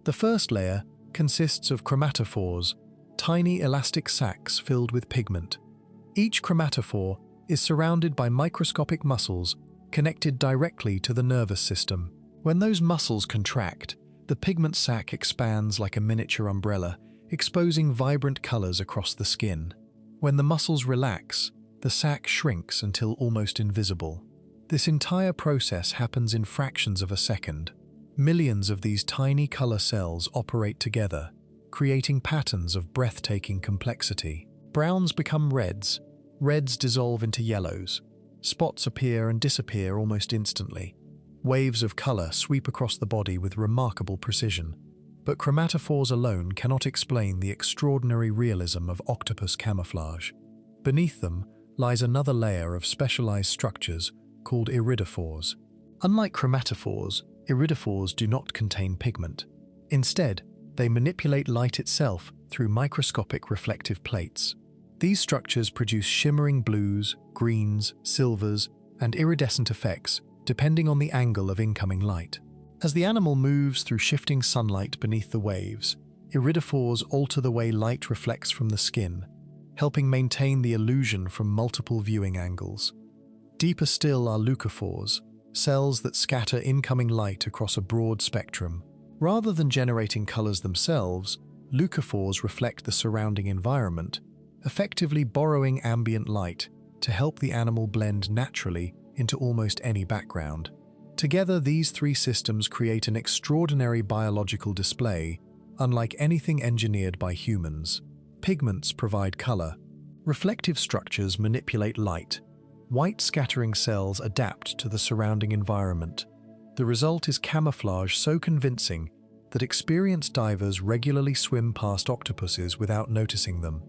The first layer consists of chromatophores, tiny elastic sacs filled with pigment. Each chromatophore is surrounded by microscopic muscles connected directly to the nervous system. When those muscles contract, the pigment sac expands like a miniature umbrella, exposing vibrant colors across the skin. When the muscles relax, the sac shrinks until almost invisible. This entire process happens in fractions of a second. Millions of these tiny color cells operate together, creating patterns of breathtaking complexity. Browns become reds, reds dissolve into yellows, spots appear and disappear almost instantly. Waves of color sweep across the body with remarkable precision. But chromatophores alone cannot explain the extraordinary realism of octopus camouflage. Beneath them lies another layer of specialized structures called iridophores. Unlike chromatophores, iridophores do not contain pigment. Instead, they manipulate light itself through microscopic reflective plates. These structures produce shimmering blues, greens, silvers, and iridescent effects depending on the angle of incoming light. As the animal moves through shifting sunlight beneath the waves, iridophores alter the way light reflects from the skin, helping maintain the illusion from multiple viewing angles. Deeper still are leucophores, cells that scatter incoming light across a broad spectrum. Rather than generating colors themselves, leucophores reflect the surrounding environment, effectively borrowing ambient light to help the animal blend naturally into almost any background. Together, these three systems create an extraordinary biological display, unlike anything engineered by humans. Pigments provide color. Reflective structures manipulate light. White scattering cells adapt to the surrounding environment. The result is camouflage so convincing that experienced divers regularly swim past octopuses without noticing them.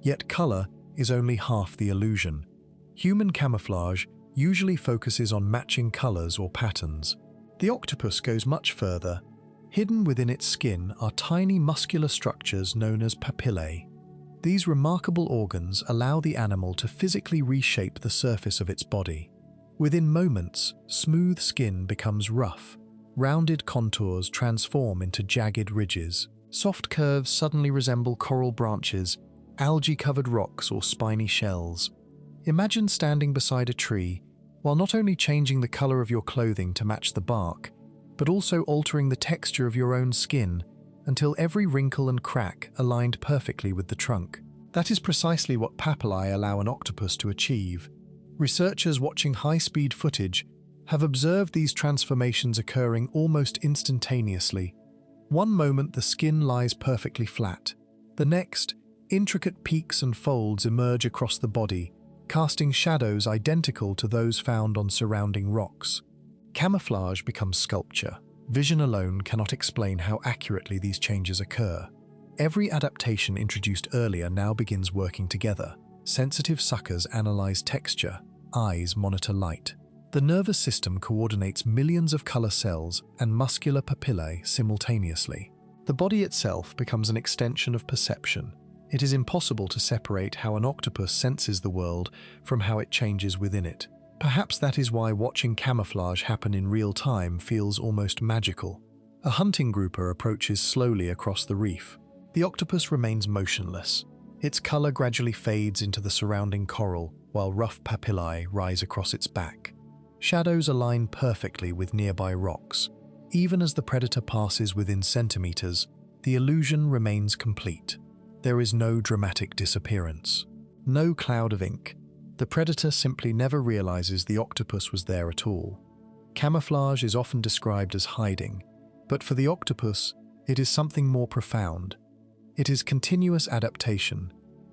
Yet color is only half the illusion. Human camouflage usually focuses on matching colors or patterns. The octopus goes much further. Hidden within its skin are tiny muscular structures known as papillae. These remarkable organs allow the animal to physically reshape the surface of its body. Within moments, smooth skin becomes rough. Rounded contours transform into jagged ridges. Soft curves suddenly resemble coral branches, algae-covered rocks, or spiny shells. Imagine standing beside a tree, while not only changing the color of your clothing to match the bark, but also altering the texture of your own skin until every wrinkle and crack aligned perfectly with the trunk. That is precisely what papillae allow an octopus to achieve. Researchers watching high-speed footage have observed these transformations occurring almost instantaneously. One moment the skin lies perfectly flat. The next, intricate peaks and folds emerge across the body, casting shadows identical to those found on surrounding rocks. Camouflage becomes sculpture. Vision alone cannot explain how accurately these changes occur. Every adaptation introduced earlier now begins working together. Sensitive suckers analyze texture, eyes monitor light. The nervous system coordinates millions of color cells and muscular papillae simultaneously. The body itself becomes an extension of perception. It is impossible to separate how an octopus senses the world from how it changes within it. Perhaps that is why watching camouflage happen in real time feels almost magical. A hunting grouper approaches slowly across the reef. The octopus remains motionless. Its color gradually fades into the surrounding coral, while rough papillae rise across its back. Shadows align perfectly with nearby rocks. Even as the predator passes within centimeters, the illusion remains complete. There is no dramatic disappearance, no cloud of ink. The predator simply never realizes the octopus was there at all. Camouflage is often described as hiding, but for the octopus, it is something more profound. It is continuous adaptation.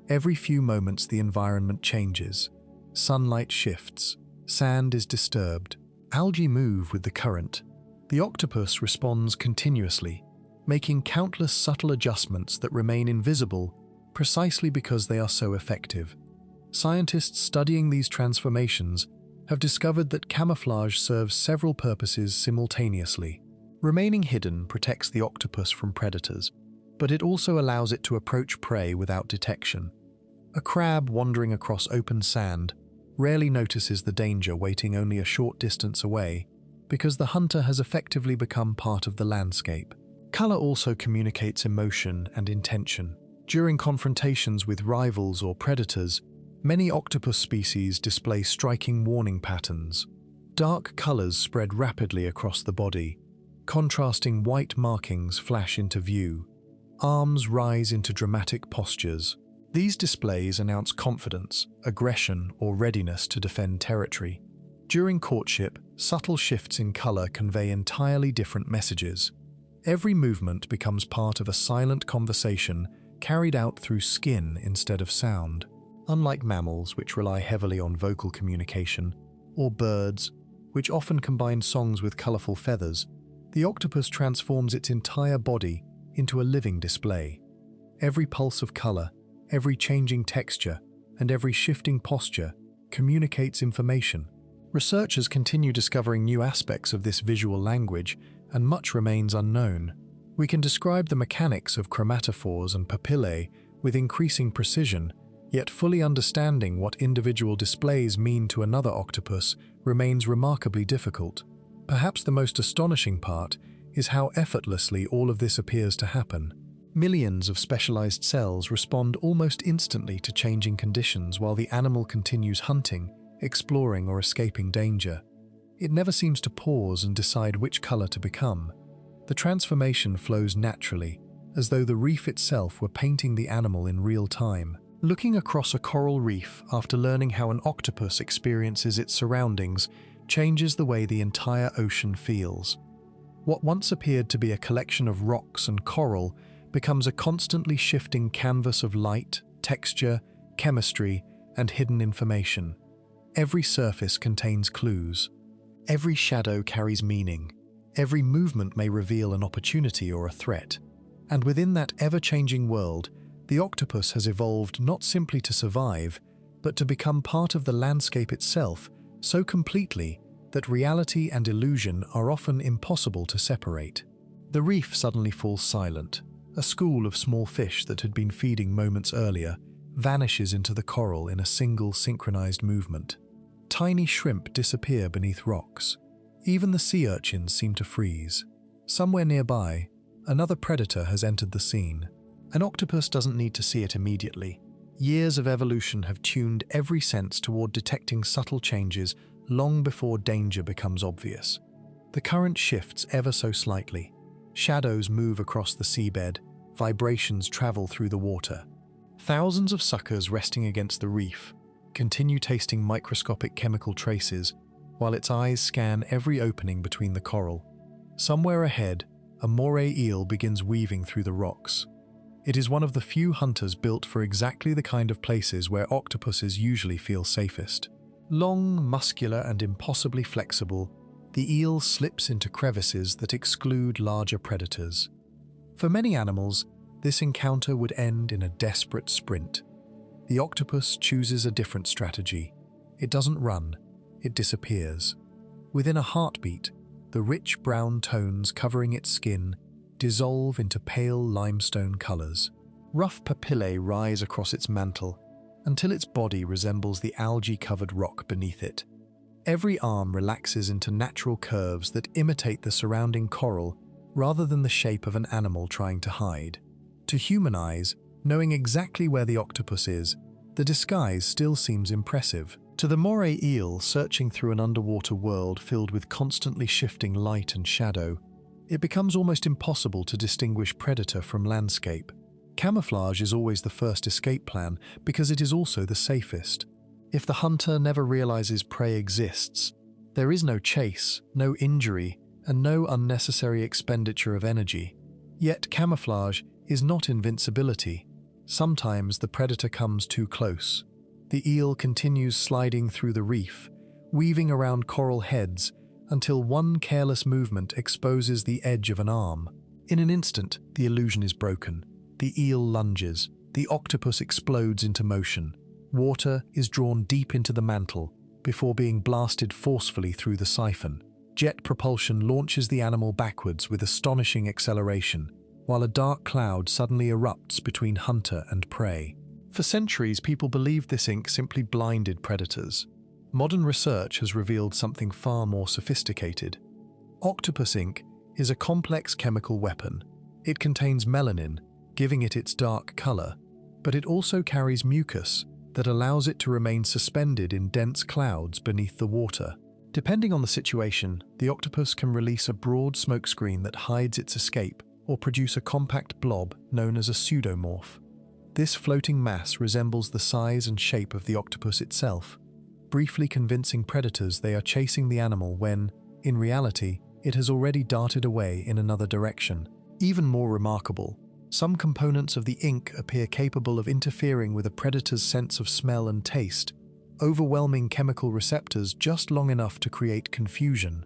Every few moments the environment changes. Sunlight shifts, sand is disturbed, algae move with the current. The octopus responds continuously, making countless subtle adjustments that remain invisible precisely because they are so effective. Scientists studying these transformations have discovered that camouflage serves several purposes simultaneously. Remaining hidden protects the octopus from predators, but it also allows it to approach prey without detection. A crab wandering across open sand rarely notices the danger waiting only a short distance away because the hunter has effectively become part of the landscape. Color also communicates emotion and intention. During confrontations with rivals or predators, many octopus species display striking warning patterns. Dark colors spread rapidly across the body. Contrasting white markings flash into view. Arms rise into dramatic postures. These displays announce confidence, aggression, or readiness to defend territory. During courtship, subtle shifts in color convey entirely different messages. Every movement becomes part of a silent conversation carried out through skin instead of sound. Unlike mammals, which rely heavily on vocal communication, or birds, which often combine songs with colorful feathers, the octopus transforms its entire body into a living display. Every pulse of color, every changing texture, and every shifting posture communicates information. Researchers continue discovering new aspects of this visual language, and much remains unknown. We can describe the mechanics of chromatophores and papillae with increasing precision, yet fully understanding what individual displays mean to another octopus remains remarkably difficult. Perhaps the most astonishing part is how effortlessly all of this appears to happen. Millions of specialized cells respond almost instantly to changing conditions while the animal continues hunting, exploring, or escaping danger. It never seems to pause and decide which color to become. The transformation flows naturally, as though the reef itself were painting the animal in real time. Looking across a coral reef after learning how an octopus experiences its surroundings changes the way the entire ocean feels. What once appeared to be a collection of rocks and coral becomes a constantly shifting canvas of light, texture, chemistry, and hidden information. Every surface contains clues. Every shadow carries meaning. Every movement may reveal an opportunity or a threat. And within that ever-changing world, the octopus has evolved not simply to survive, but to become part of the landscape itself so completely that reality and illusion are often impossible to separate. The reef suddenly falls silent. A school of small fish that had been feeding moments earlier vanishes into the coral in a single synchronized movement. Tiny shrimp disappear beneath rocks. Even the sea urchins seem to freeze. Somewhere nearby, another predator has entered the scene. An octopus doesn't need to see it immediately. Years of evolution have tuned every sense toward detecting subtle changes long before danger becomes obvious. The current shifts ever so slightly. Shadows move across the seabed, vibrations travel through the water. Thousands of suckers resting against the reef continue tasting microscopic chemical traces while its eyes scan every opening between the coral. Somewhere ahead, a moray eel begins weaving through the rocks. It is one of the few hunters built for exactly the kind of places where octopuses usually feel safest. Long, muscular, and impossibly flexible, the eel slips into crevices that exclude larger predators. For many animals, this encounter would end in a desperate sprint. The octopus chooses a different strategy. It doesn't run, it disappears. Within a heartbeat, the rich brown tones covering its skin dissolve into pale limestone colors. Rough papillae rise across its mantle until its body resembles the algae-covered rock beneath it. Every arm relaxes into natural curves that imitate the surrounding coral rather than the shape of an animal trying to hide. To human eyes, knowing exactly where the octopus is, the disguise still seems impressive. To the moray eel searching through an underwater world filled with constantly shifting light and shadow, it becomes almost impossible to distinguish predator from landscape. Camouflage is always the first escape plan because it is also the safest. If the hunter never realizes prey exists, there is no chase, no injury, and no unnecessary expenditure of energy. Yet camouflage is not invincibility. Sometimes the predator comes too close. The eel continues sliding through the reef, weaving around coral heads until one careless movement exposes the edge of an arm. In an instant, the illusion is broken. The eel lunges. The octopus explodes into motion. Water is drawn deep into the mantle before being blasted forcefully through the siphon. Jet propulsion launches the animal backwards with astonishing acceleration, while a dark cloud suddenly erupts between hunter and prey. For centuries, people believed this ink simply blinded predators. Modern research has revealed something far more sophisticated. Octopus ink is a complex chemical weapon. It contains melanin, giving it its dark color, but it also carries mucus that allows it to remain suspended in dense clouds beneath the water. Depending on the situation, the octopus can release a broad smokescreen that hides its escape or produce a compact blob known as a pseudomorph. This floating mass resembles the size and shape of the octopus itself, briefly convincing predators they are chasing the animal when, in reality, it has already darted away in another direction. Even more remarkable, some components of the ink appear capable of interfering with a predator's sense of smell and taste, overwhelming chemical receptors just long enough to create confusion.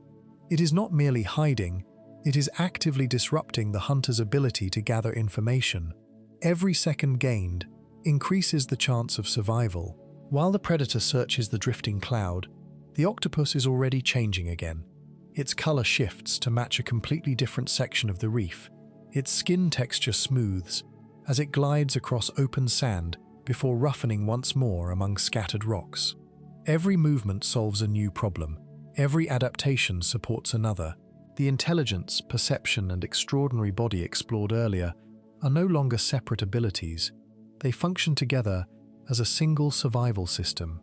It is not merely hiding, it is actively disrupting the hunter's ability to gather information. Every second gained increases the chance of survival. While the predator searches the drifting cloud, the octopus is already changing again. Its color shifts to match a completely different section of the reef. Its skin texture smooths as it glides across open sand before roughening once more among scattered rocks. Every movement solves a new problem. Every adaptation supports another. The intelligence, perception, and extraordinary body explored earlier are no longer separate abilities. They function together as a single survival system.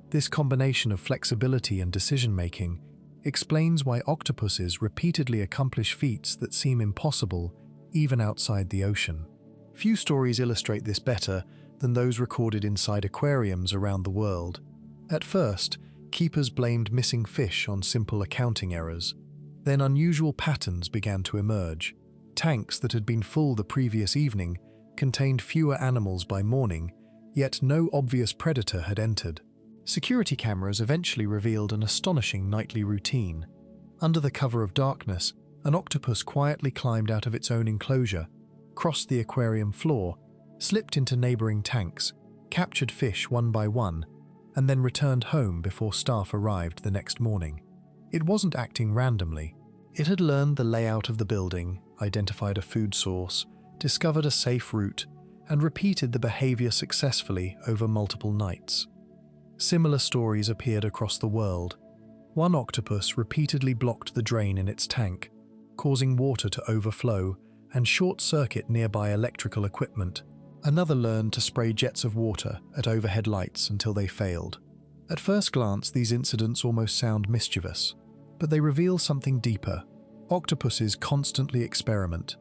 This combination of flexibility and decision-making explains why octopuses repeatedly accomplish feats that seem impossible even outside the ocean. Few stories illustrate this better than those recorded inside aquariums around the world. At first, keepers blamed missing fish on simple accounting errors. Then unusual patterns began to emerge. Tanks that had been full the previous evening contained fewer animals by morning, yet no obvious predator had entered. Security cameras eventually revealed an astonishing nightly routine. Under the cover of darkness, an octopus quietly climbed out of its own enclosure, crossed the aquarium floor, slipped into neighboring tanks, captured fish one by one, and then returned home before staff arrived the next morning. It wasn't acting randomly. It had learned the layout of the building, identified a food source, discovered a safe route, and repeated the behavior successfully over multiple nights. Similar stories appeared across the world. One octopus repeatedly blocked the drain in its tank, causing water to overflow and short-circuit nearby electrical equipment. Another learned to spray jets of water at overhead lights until they failed. At first glance, these incidents almost sound mischievous, but they reveal something deeper. Octopuses constantly experiment.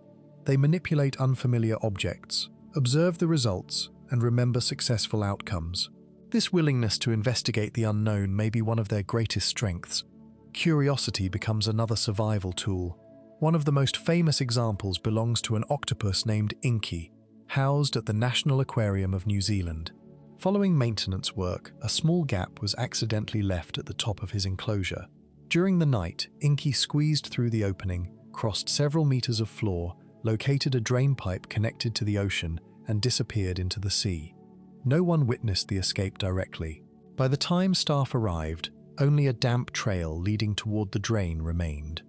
They manipulate unfamiliar objects, observe the results, and remember successful outcomes. This willingness to investigate the unknown may be one of their greatest strengths. Curiosity becomes another survival tool. One of the most famous examples belongs to an octopus named Inky, housed at the National Aquarium of New Zealand. Following maintenance work, a small gap was accidentally left at the top of his enclosure. During the night, Inky squeezed through the opening, crossed several meters of floor, located a drain pipe connected to the ocean, and disappeared into the sea. No one witnessed the escape directly. By the time staff arrived, only a damp trail leading toward the drain remained.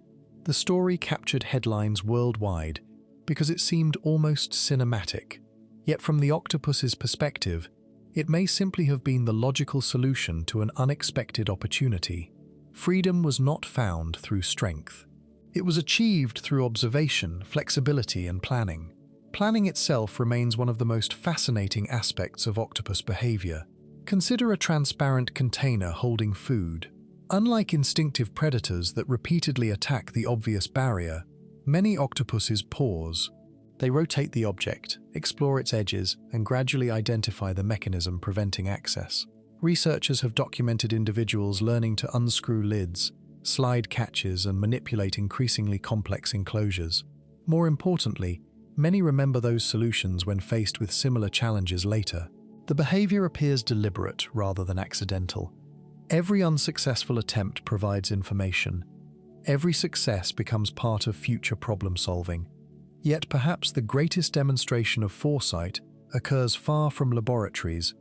The story captured headlines worldwide because it seemed almost cinematic. Yet from the octopus's perspective, it may simply have been the logical solution to an unexpected opportunity. Freedom was not found through strength. It was achieved through observation, flexibility, and planning. Planning itself remains one of the most fascinating aspects of octopus behavior. Consider a transparent container holding food. Unlike instinctive predators that repeatedly attack the obvious barrier, Many octopuses pause. They rotate the object, explore its edges, and gradually identify the mechanism preventing access. Researchers have documented individuals learning to unscrew lids, slide catches, and manipulate increasingly complex enclosures. More importantly, many remember those solutions when faced with similar challenges later. The behavior appears deliberate rather than accidental. Every unsuccessful attempt provides information. Every success becomes part of future problem solving. Yet perhaps the greatest demonstration of foresight occurs far from laboratories,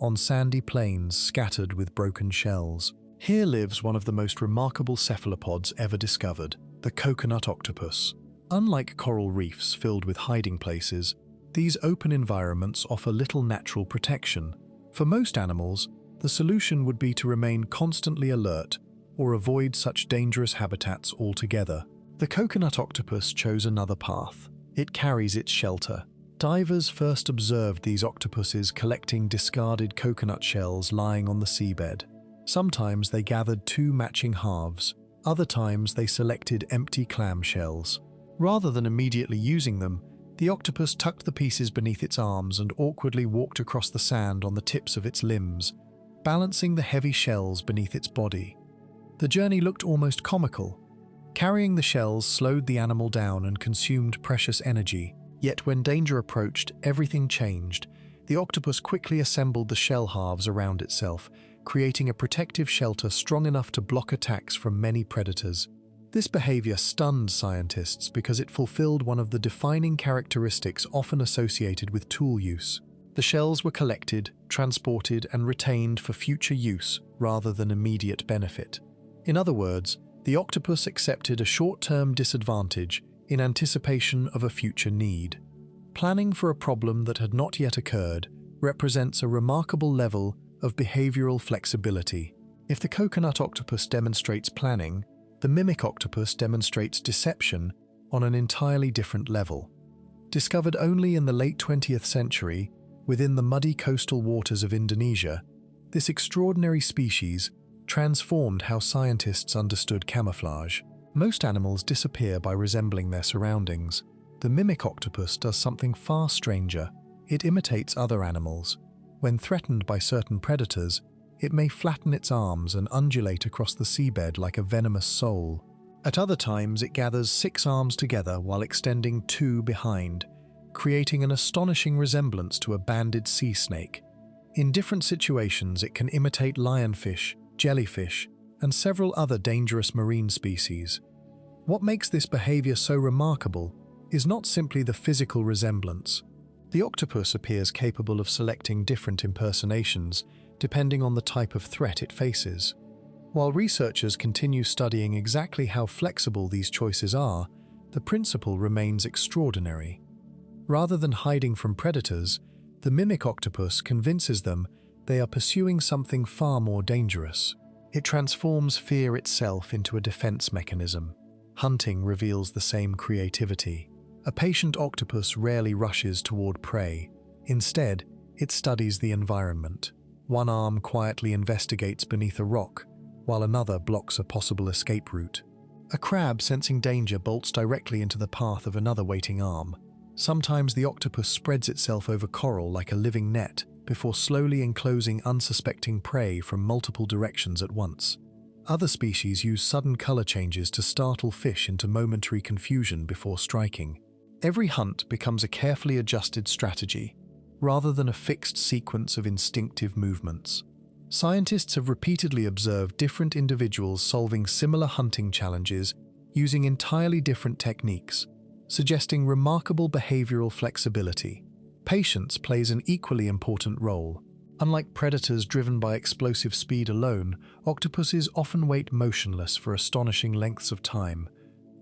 on sandy plains scattered with broken shells. Here lives one of the most remarkable cephalopods ever discovered, the coconut octopus. Unlike coral reefs filled with hiding places, these open environments offer little natural protection. For most animals, the solution would be to remain constantly alert or avoid such dangerous habitats altogether. The coconut octopus chose another path. It carries its shelter. Divers first observed these octopuses collecting discarded coconut shells lying on the seabed. Sometimes they gathered two matching halves. Other times they selected empty clam shells. Rather than immediately using them, the octopus tucked the pieces beneath its arms and awkwardly walked across the sand on the tips of its limbs, balancing the heavy shells beneath its body. The journey looked almost comical. Carrying the shells slowed the animal down and consumed precious energy. Yet when danger approached, everything changed. The octopus quickly assembled the shell halves around itself, creating a protective shelter strong enough to block attacks from many predators. This behavior stunned scientists because it fulfilled one of the defining characteristics often associated with tool use. The shells were collected, transported, and retained for future use rather than immediate benefit. In other words, the octopus accepted a short-term disadvantage in anticipation of a future need. Planning for a problem that had not yet occurred represents a remarkable level of behavioral flexibility. If the coconut octopus demonstrates planning, the mimic octopus demonstrates deception on an entirely different level. Discovered only in the late 20th century, within the muddy coastal waters of Indonesia, this extraordinary species transformed how scientists understood camouflage. Most animals disappear by resembling their surroundings. The mimic octopus does something far stranger. It imitates other animals. When threatened by certain predators, it may flatten its arms and undulate across the seabed like a venomous sole. At other times, it gathers 6 arms together while extending 2 behind, creating an astonishing resemblance to a banded sea snake. In different situations, it can imitate lionfish, jellyfish, and several other dangerous marine species. What makes this behavior so remarkable is not simply the physical resemblance. The octopus appears capable of selecting different impersonations depending on the type of threat it faces. While researchers continue studying exactly how flexible these choices are, the principle remains extraordinary. Rather than hiding from predators, the mimic octopus convinces them they are pursuing something far more dangerous. It transforms fear itself into a defense mechanism. Hunting reveals the same creativity. A patient octopus rarely rushes toward prey. Instead, it studies the environment. One arm quietly investigates beneath a rock, while another blocks a possible escape route. A crab sensing danger bolts directly into the path of another waiting arm. Sometimes the octopus spreads itself over coral like a living net before slowly enclosing unsuspecting prey from multiple directions at once. Other species use sudden color changes to startle fish into momentary confusion before striking. Every hunt becomes a carefully adjusted strategy, rather than a fixed sequence of instinctive movements. Scientists have repeatedly observed different individuals solving similar hunting challenges using entirely different techniques, suggesting remarkable behavioral flexibility. Patience plays an equally important role. Unlike predators driven by explosive speed alone, octopuses often wait motionless for astonishing lengths of time.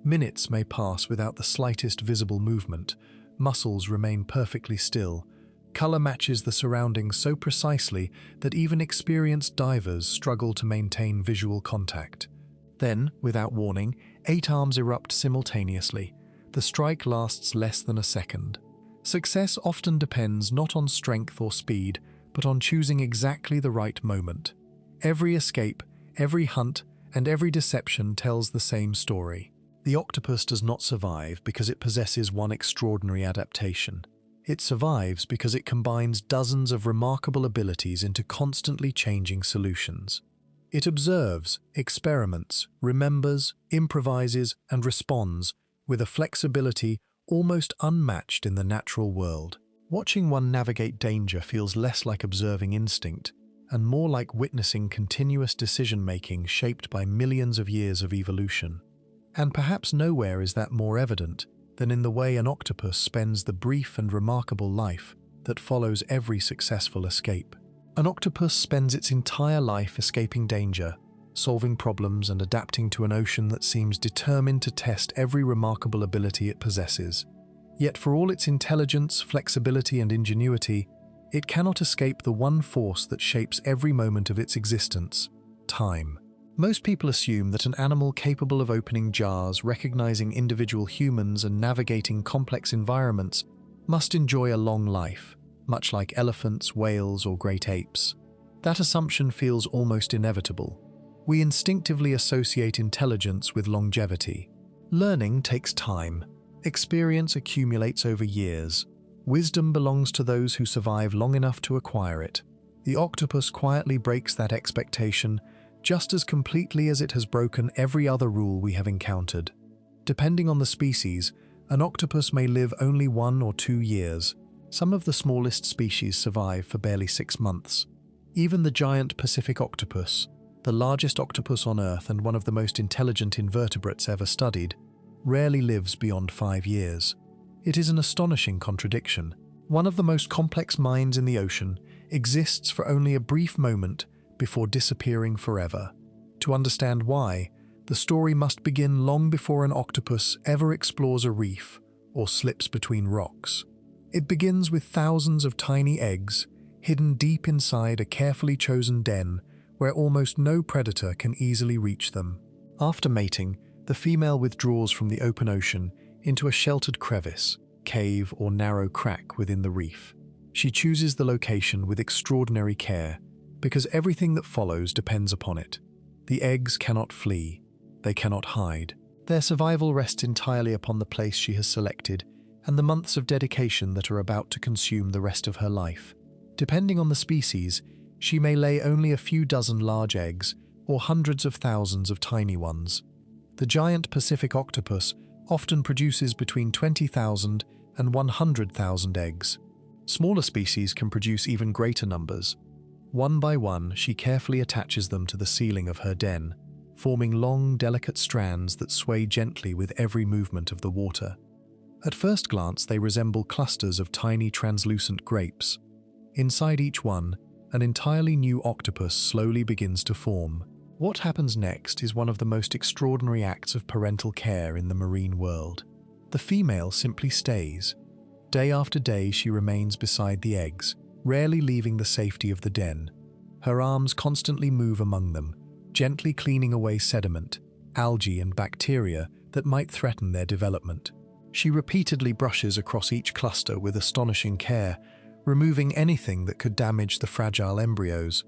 Minutes may pass without the slightest visible movement. Muscles remain perfectly still. Color matches the surroundings so precisely that even experienced divers struggle to maintain visual contact. Then, without warning, 8 arms erupt simultaneously. The strike lasts less than a second. Success often depends not on strength or speed, but on choosing exactly the right moment. Every escape, every hunt, and every deception tells the same story. The octopus does not survive because it possesses one extraordinary adaptation. It survives because it combines dozens of remarkable abilities into constantly changing solutions. It observes, experiments, remembers, improvises, and responds with a flexibility almost unmatched in the natural world. Watching one navigate danger feels less like observing instinct and more like witnessing continuous decision-making shaped by millions of years of evolution. And perhaps nowhere is that more evident than in the way an octopus spends the brief and remarkable life that follows every successful escape. An octopus spends its entire life escaping danger, solving problems and adapting to an ocean that seems determined to test every remarkable ability it possesses. Yet for all its intelligence, flexibility, and ingenuity, it cannot escape the one force that shapes every moment of its existence: time. Most people assume that an animal capable of opening jars, recognizing individual humans, and navigating complex environments must enjoy a long life, much like elephants, whales, or great apes. That assumption feels almost inevitable. We instinctively associate intelligence with longevity. Learning takes time. Experience accumulates over years. Wisdom belongs to those who survive long enough to acquire it. The octopus quietly breaks that expectation just as completely as it has broken every other rule we have encountered. Depending on the species, an octopus may live only 1 or 2 years. Some of the smallest species survive for barely 6 months. Even the giant Pacific octopus, the largest octopus on Earth and one of the most intelligent invertebrates ever studied, rarely lives beyond 5 years. It is an astonishing contradiction. One of the most complex minds in the ocean exists for only a brief moment before disappearing forever. To understand why, the story must begin long before an octopus ever explores a reef or slips between rocks. It begins with thousands of tiny eggs hidden deep inside a carefully chosen den where almost no predator can easily reach them. After mating, the female withdraws from the open ocean into a sheltered crevice, cave, or narrow crack within the reef. She chooses the location with extraordinary care because everything that follows depends upon it. The eggs cannot flee. They cannot hide. Their survival rests entirely upon the place she has selected and the months of dedication that are about to consume the rest of her life. Depending on the species, she may lay only a few dozen large eggs or hundreds of thousands of tiny ones. The giant Pacific octopus often produces between 20,000 and 100,000 eggs. Smaller species can produce even greater numbers. One by one, she carefully attaches them to the ceiling of her den, forming long, delicate strands that sway gently with every movement of the water. At first glance, they resemble clusters of tiny, translucent grapes. Inside each one, an entirely new octopus slowly begins to form. What happens next is one of the most extraordinary acts of parental care in the marine world. The female simply stays. Day after day, she remains beside the eggs, rarely leaving the safety of the den. Her arms constantly move among them, gently cleaning away sediment, algae, and bacteria that might threaten their development. She repeatedly brushes across each cluster with astonishing care, removing anything that could damage the fragile embryos.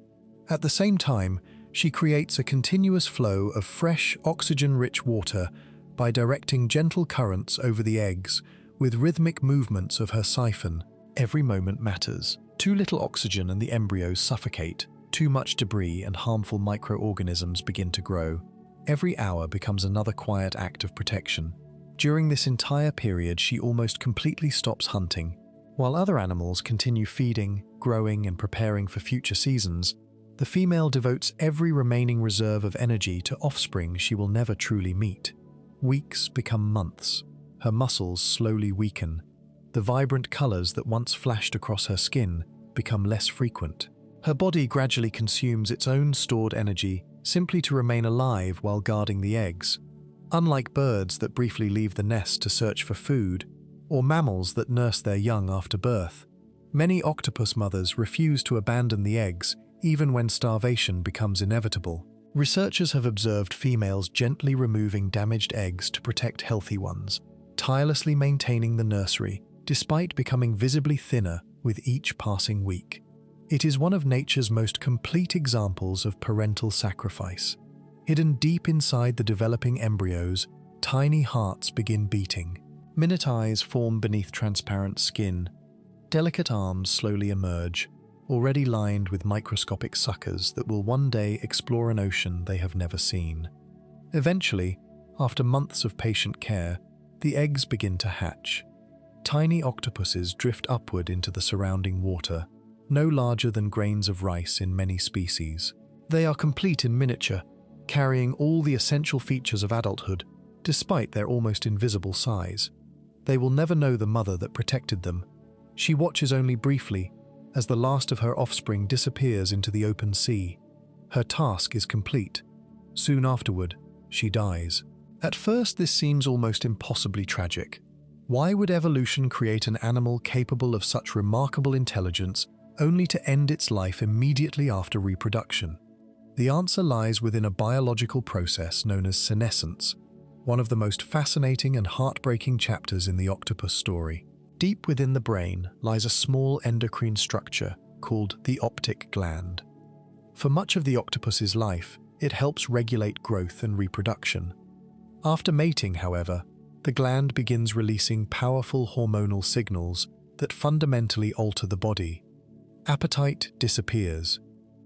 At the same time, she creates a continuous flow of fresh, oxygen-rich water by directing gentle currents over the eggs with rhythmic movements of her siphon. Every moment matters. Too little oxygen and the embryos suffocate. Too much debris and harmful microorganisms begin to grow. Every hour becomes another quiet act of protection. During this entire period, she almost completely stops hunting. While other animals continue feeding, growing, and preparing for future seasons, the female devotes every remaining reserve of energy to offspring she will never truly meet. Weeks become months. Her muscles slowly weaken. The vibrant colors that once flashed across her skin become less frequent. Her body gradually consumes its own stored energy simply to remain alive while guarding the eggs. Unlike birds that briefly leave the nest to search for food, or mammals that nurse their young after birth, many octopus mothers refuse to abandon the eggs even when starvation becomes inevitable. Researchers have observed females gently removing damaged eggs to protect healthy ones, tirelessly maintaining the nursery despite becoming visibly thinner with each passing week. It is one of nature's most complete examples of parental sacrifice. Hidden deep inside the developing embryos, tiny hearts begin beating. Minute eyes form beneath transparent skin. Delicate arms slowly emerge, already lined with microscopic suckers that will one day explore an ocean they have never seen. Eventually, after months of patient care, the eggs begin to hatch. Tiny octopuses drift upward into the surrounding water, no larger than grains of rice in many species. They are complete in miniature, carrying all the essential features of adulthood, despite their almost invisible size. They will never know the mother that protected them. She watches only briefly, as the last of her offspring disappears into the open sea. Her task is complete. Soon afterward, she dies. At first, this seems almost impossibly tragic. Why would evolution create an animal capable of such remarkable intelligence only to end its life immediately after reproduction? The answer lies within a biological process known as senescence, one of the most fascinating and heartbreaking chapters in the octopus story. Deep within the brain lies a small endocrine structure called the optic gland. For much of the octopus's life, it helps regulate growth and reproduction. After mating, however, the gland begins releasing powerful hormonal signals that fundamentally alter the body. Appetite disappears.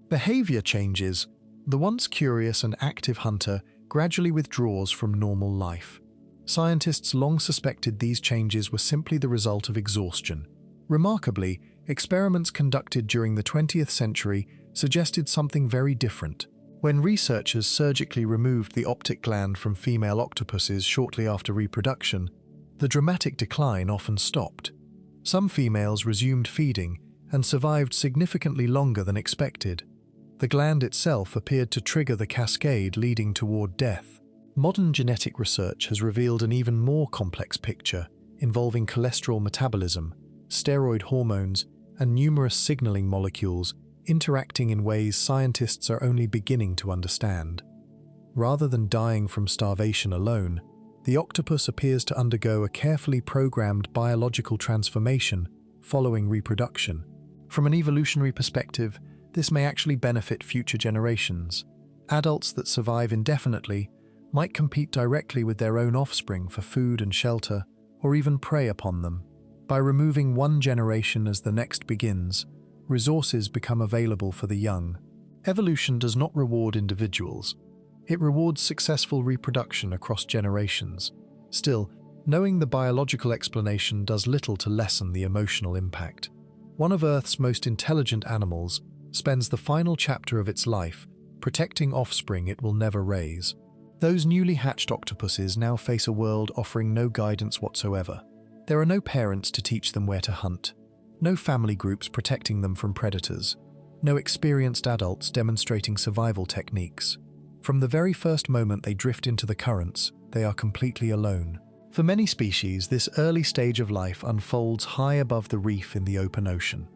Behavior changes. The once curious and active hunter gradually withdraws from normal life. Scientists long suspected these changes were simply the result of exhaustion. Remarkably, experiments conducted during the 20th century suggested something very different. When researchers surgically removed the optic gland from female octopuses shortly after reproduction, the dramatic decline often stopped. Some females resumed feeding and survived significantly longer than expected. The gland itself appeared to trigger the cascade leading toward death. Modern genetic research has revealed an even more complex picture involving cholesterol metabolism, steroid hormones, and numerous signaling molecules interacting in ways scientists are only beginning to understand. Rather than dying from starvation alone, the octopus appears to undergo a carefully programmed biological transformation following reproduction. From an evolutionary perspective, this may actually benefit future generations. Adults that survive indefinitely might compete directly with their own offspring for food and shelter, or even prey upon them. By removing one generation as the next begins, resources become available for the young. Evolution does not reward individuals. It rewards successful reproduction across generations. Still, knowing the biological explanation does little to lessen the emotional impact. One of Earth's most intelligent animals spends the final chapter of its life protecting offspring it will never raise. Those newly hatched octopuses now face a world offering no guidance whatsoever. There are no parents to teach them where to hunt, no family groups protecting them from predators, no experienced adults demonstrating survival techniques. From the very first moment they drift into the currents, they are completely alone. For many species, this early stage of life unfolds high above the reef in the open ocean.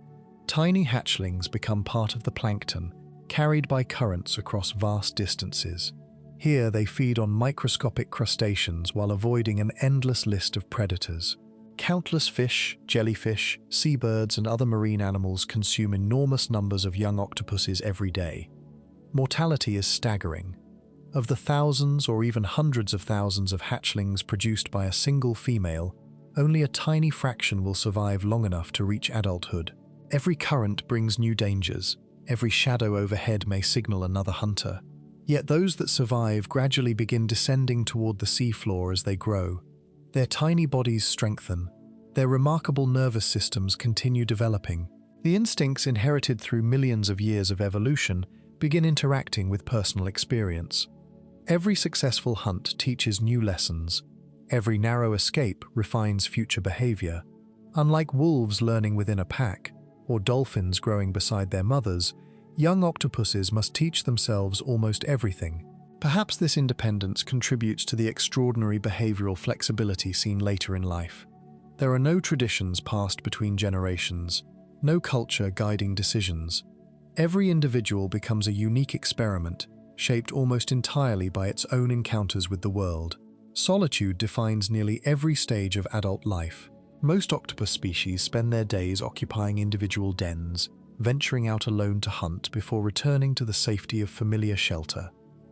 Tiny hatchlings become part of the plankton, carried by currents across vast distances. Here they feed on microscopic crustaceans while avoiding an endless list of predators. Countless fish, jellyfish, seabirds, and other marine animals consume enormous numbers of young octopuses every day. Mortality is staggering. Of the thousands or even hundreds of thousands of hatchlings produced by a single female, only a tiny fraction will survive long enough to reach adulthood. Every current brings new dangers. Every shadow overhead may signal another hunter. Yet those that survive gradually begin descending toward the seafloor as they grow. Their tiny bodies strengthen. Their remarkable nervous systems continue developing. The instincts inherited through millions of years of evolution begin interacting with personal experience. Every successful hunt teaches new lessons. Every narrow escape refines future behavior. Unlike wolves learning within a pack, or dolphins growing beside their mothers, young octopuses must teach themselves almost everything. Perhaps this independence contributes to the extraordinary behavioral flexibility seen later in life. There are no traditions passed between generations, no culture guiding decisions. Every individual becomes a unique experiment, shaped almost entirely by its own encounters with the world. Solitude defines nearly every stage of adult life. Most octopus species spend their days occupying individual dens, venturing out alone to hunt before returning to the safety of familiar shelter.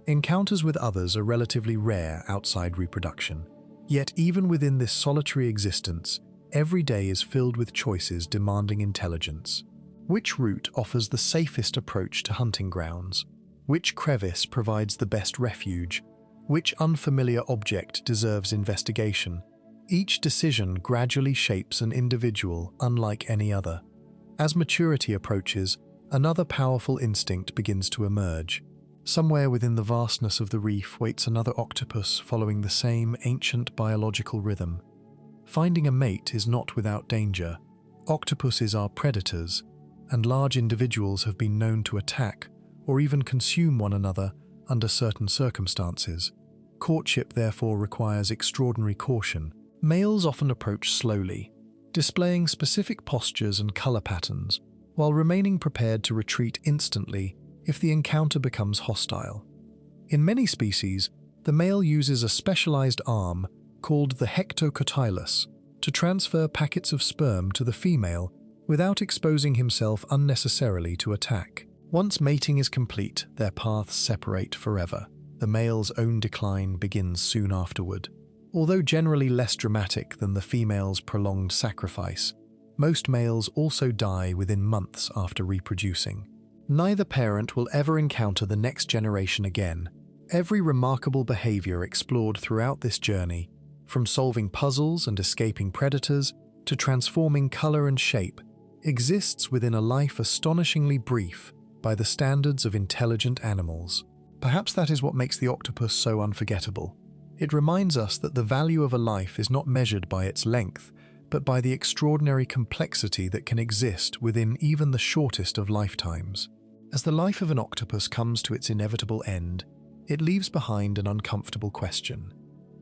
Encounters with others are relatively rare outside reproduction. Yet even within this solitary existence, every day is filled with choices demanding intelligence. Which route offers the safest approach to hunting grounds? Which crevice provides the best refuge? Which unfamiliar object deserves investigation? Each decision gradually shapes an individual unlike any other. As maturity approaches, another powerful instinct begins to emerge. Somewhere within the vastness of the reef waits another octopus following the same ancient biological rhythm. Finding a mate is not without danger. Octopuses are predators, and large individuals have been known to attack or even consume one another under certain circumstances. Courtship therefore requires extraordinary caution. Males often approach slowly, displaying specific postures and color patterns, while remaining prepared to retreat instantly if the encounter becomes hostile. In many species, the male uses a specialized arm called the hectocotylus to transfer packets of sperm to the female without exposing himself unnecessarily to attack. Once mating is complete, their paths separate forever. The male's own decline begins soon afterward. Although generally less dramatic than the female's prolonged sacrifice, most males also die within months after reproducing. Neither parent will ever encounter the next generation again. Every remarkable behavior explored throughout this journey, from solving puzzles and escaping predators to transforming color and shape, exists within a life astonishingly brief by the standards of intelligent animals. Perhaps that is what makes the octopus so unforgettable. It reminds us that the value of a life is not measured by its length, but by the extraordinary complexity that can exist within even the shortest of lifetimes. As the life of an octopus comes to its inevitable end, it leaves behind an uncomfortable question.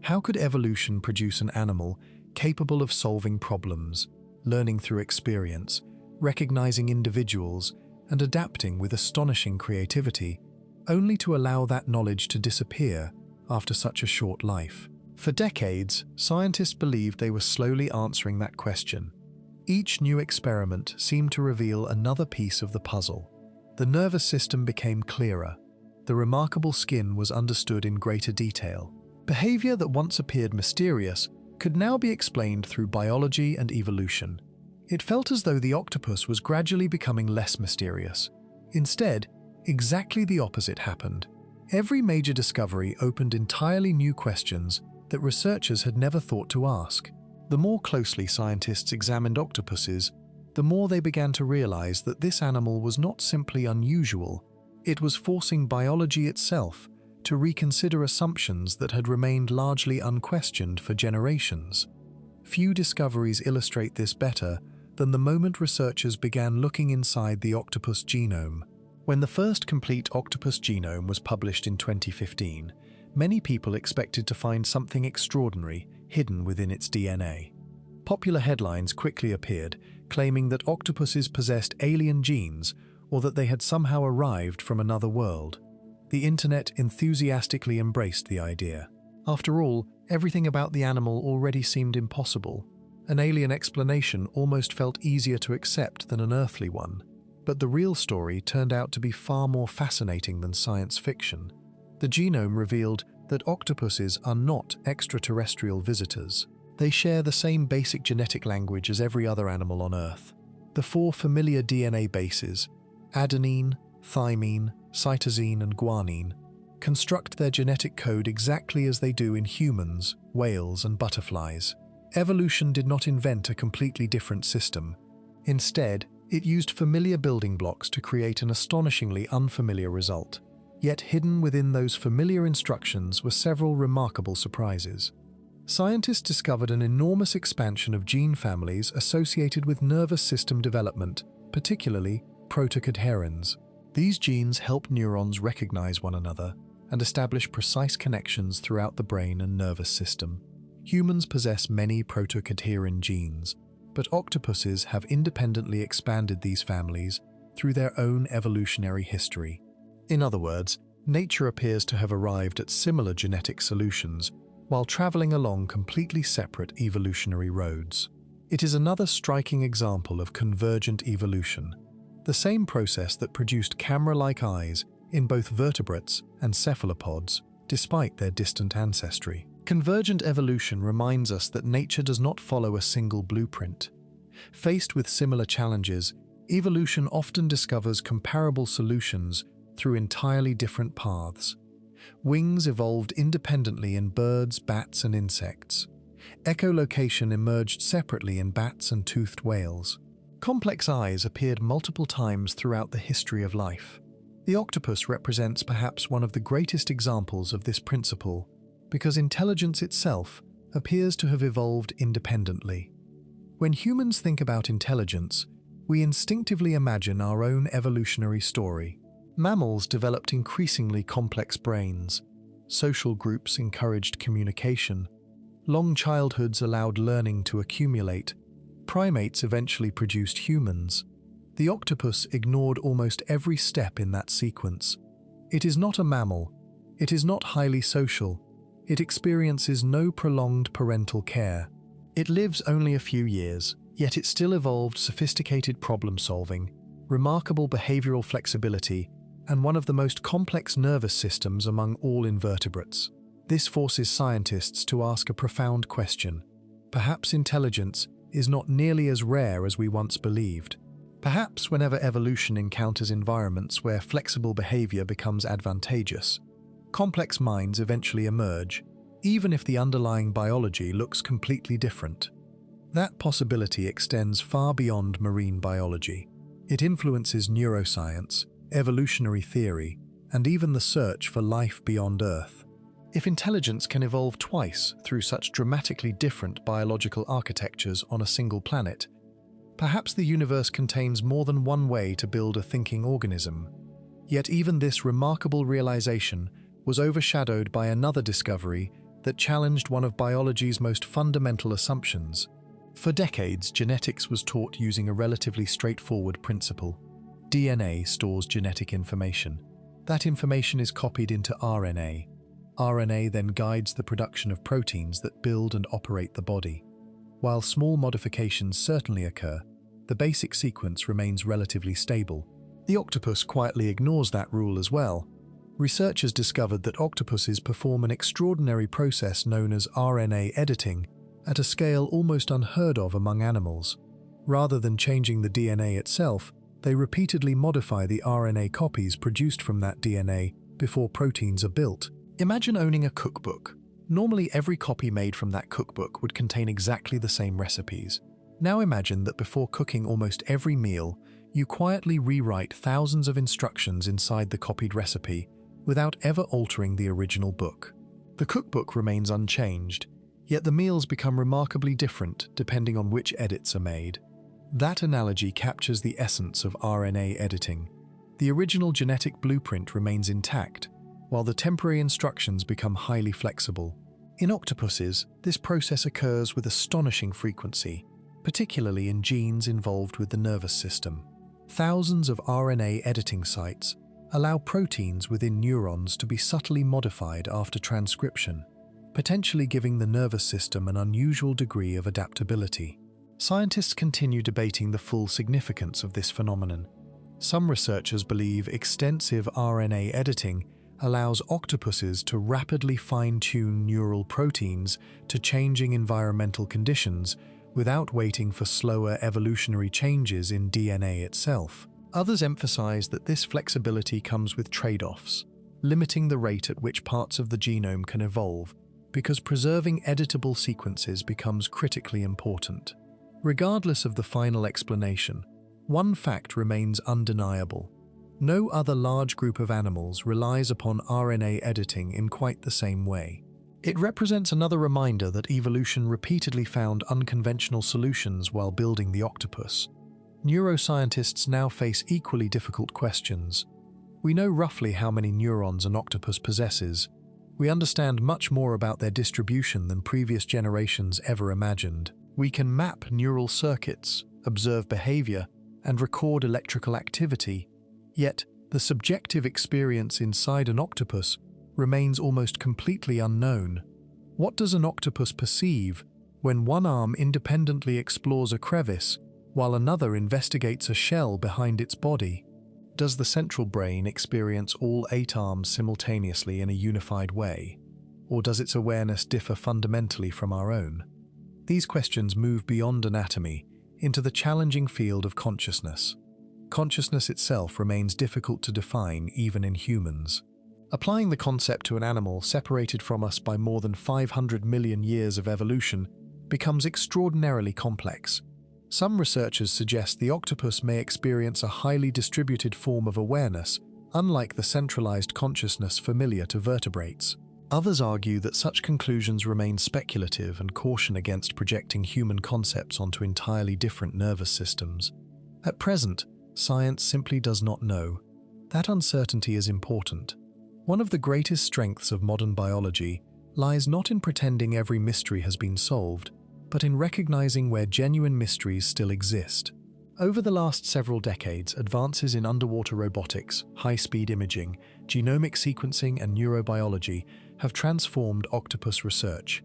How could evolution produce an animal capable of solving problems, learning through experience, recognizing individuals, and adapting with astonishing creativity, only to allow that knowledge to disappear after such a short life? For decades, scientists believed they were slowly answering that question. Each new experiment seemed to reveal another piece of the puzzle. The nervous system became clearer. The remarkable skin was understood in greater detail. Behavior that once appeared mysterious could now be explained through biology and evolution. It felt as though the octopus was gradually becoming less mysterious. Instead, exactly the opposite happened. Every major discovery opened entirely new questions that researchers had never thought to ask. The more closely scientists examined octopuses, the more they began to realize that this animal was not simply unusual, it was forcing biology itself to reconsider assumptions that had remained largely unquestioned for generations. Few discoveries illustrate this better than the moment researchers began looking inside the octopus genome. When the first complete octopus genome was published in 2015, many people expected to find something extraordinary hidden within its DNA. Popular headlines quickly appeared, claiming that octopuses possessed alien genes or that they had somehow arrived from another world. The internet enthusiastically embraced the idea. After all, everything about the animal already seemed impossible. An alien explanation almost felt easier to accept than an earthly one. But the real story turned out to be far more fascinating than science fiction. The genome revealed that octopuses are not extraterrestrial visitors. They share the same basic genetic language as every other animal on Earth. The four familiar DNA bases, adenine, thymine, cytosine, and guanine, construct their genetic code exactly as they do in humans, whales, and butterflies. Evolution did not invent a completely different system. Instead, it used familiar building blocks to create an astonishingly unfamiliar result. Yet hidden within those familiar instructions were several remarkable surprises. Scientists discovered an enormous expansion of gene families associated with nervous system development, particularly protocadherins. These genes help neurons recognize one another and establish precise connections throughout the brain and nervous system. Humans possess many protocadherin genes, but octopuses have independently expanded these families through their own evolutionary history. In other words, nature appears to have arrived at similar genetic solutions while traveling along completely separate evolutionary roads. It is another striking example of convergent evolution. The same process that produced camera-like eyes in both vertebrates and cephalopods, despite their distant ancestry. Convergent evolution reminds us that nature does not follow a single blueprint. Faced with similar challenges, evolution often discovers comparable solutions through entirely different paths. Wings evolved independently in birds, bats, and insects. Echolocation emerged separately in bats and toothed whales. Complex eyes appeared multiple times throughout the history of life. The octopus represents perhaps one of the greatest examples of this principle, because intelligence itself appears to have evolved independently. When humans think about intelligence, we instinctively imagine our own evolutionary story. Mammals developed increasingly complex brains. Social groups encouraged communication. Long childhoods allowed learning to accumulate. Primates eventually produced humans. The octopus ignored almost every step in that sequence. It is not a mammal. It is not highly social. It experiences no prolonged parental care. It lives only a few years, yet it still evolved sophisticated problem-solving, remarkable behavioral flexibility, and one of the most complex nervous systems among all invertebrates. This forces scientists to ask a profound question. Perhaps intelligence is not nearly as rare as we once believed. Perhaps whenever evolution encounters environments where flexible behavior becomes advantageous, complex minds eventually emerge, even if the underlying biology looks completely different. That possibility extends far beyond marine biology. It influences neuroscience, evolutionary theory, and even the search for life beyond Earth. If intelligence can evolve twice through such dramatically different biological architectures on a single planet, perhaps the universe contains more than one way to build a thinking organism. Yet even this remarkable realization was overshadowed by another discovery that challenged one of biology's most fundamental assumptions. For decades, genetics was taught using a relatively straightforward principle. DNA stores genetic information. That information is copied into RNA. RNA then guides the production of proteins that build and operate the body. While small modifications certainly occur, the basic sequence remains relatively stable. The octopus quietly ignores that rule as well. Researchers discovered that octopuses perform an extraordinary process known as RNA editing at a scale almost unheard of among animals. Rather than changing the DNA itself, they repeatedly modify the RNA copies produced from that DNA before proteins are built. Imagine owning a cookbook. Normally, every copy made from that cookbook would contain exactly the same recipes. Now imagine that before cooking almost every meal, you quietly rewrite thousands of instructions inside the copied recipe without ever altering the original book. The cookbook remains unchanged, yet the meals become remarkably different depending on which edits are made. That analogy captures the essence of RNA editing. The original genetic blueprint remains intact, while the temporary instructions become highly flexible. In octopuses, this process occurs with astonishing frequency, particularly in genes involved with the nervous system. Thousands of RNA editing sites allow proteins within neurons to be subtly modified after transcription, potentially giving the nervous system an unusual degree of adaptability. Scientists continue debating the full significance of this phenomenon. Some researchers believe extensive RNA editing allows octopuses to rapidly fine-tune neural proteins to changing environmental conditions without waiting for slower evolutionary changes in DNA itself. Others emphasize that this flexibility comes with trade-offs, limiting the rate at which parts of the genome can evolve, because preserving editable sequences becomes critically important. Regardless of the final explanation, one fact remains undeniable. No other large group of animals relies upon RNA editing in quite the same way. It represents another reminder that evolution repeatedly found unconventional solutions while building the octopus. Neuroscientists now face equally difficult questions. We know roughly how many neurons an octopus possesses. We understand much more about their distribution than previous generations ever imagined. We can map neural circuits, observe behavior, and record electrical activity. Yet, the subjective experience inside an octopus remains almost completely unknown. What does an octopus perceive when one arm independently explores a crevice while another investigates a shell behind its body? Does the central brain experience all 8 arms simultaneously in a unified way? Or does its awareness differ fundamentally from our own? These questions move beyond anatomy into the challenging field of consciousness. Consciousness itself remains difficult to define even in humans. Applying the concept to an animal separated from us by more than 500 million years of evolution becomes extraordinarily complex. Some researchers suggest the octopus may experience a highly distributed form of awareness, unlike the centralized consciousness familiar to vertebrates. Others argue that such conclusions remain speculative and caution against projecting human concepts onto entirely different nervous systems. At present, science simply does not know. That uncertainty is important. One of the greatest strengths of modern biology lies not in pretending every mystery has been solved, but in recognizing where genuine mysteries still exist. Over the last several decades, advances in underwater robotics, high-speed imaging, genomic sequencing, and neurobiology have transformed octopus research.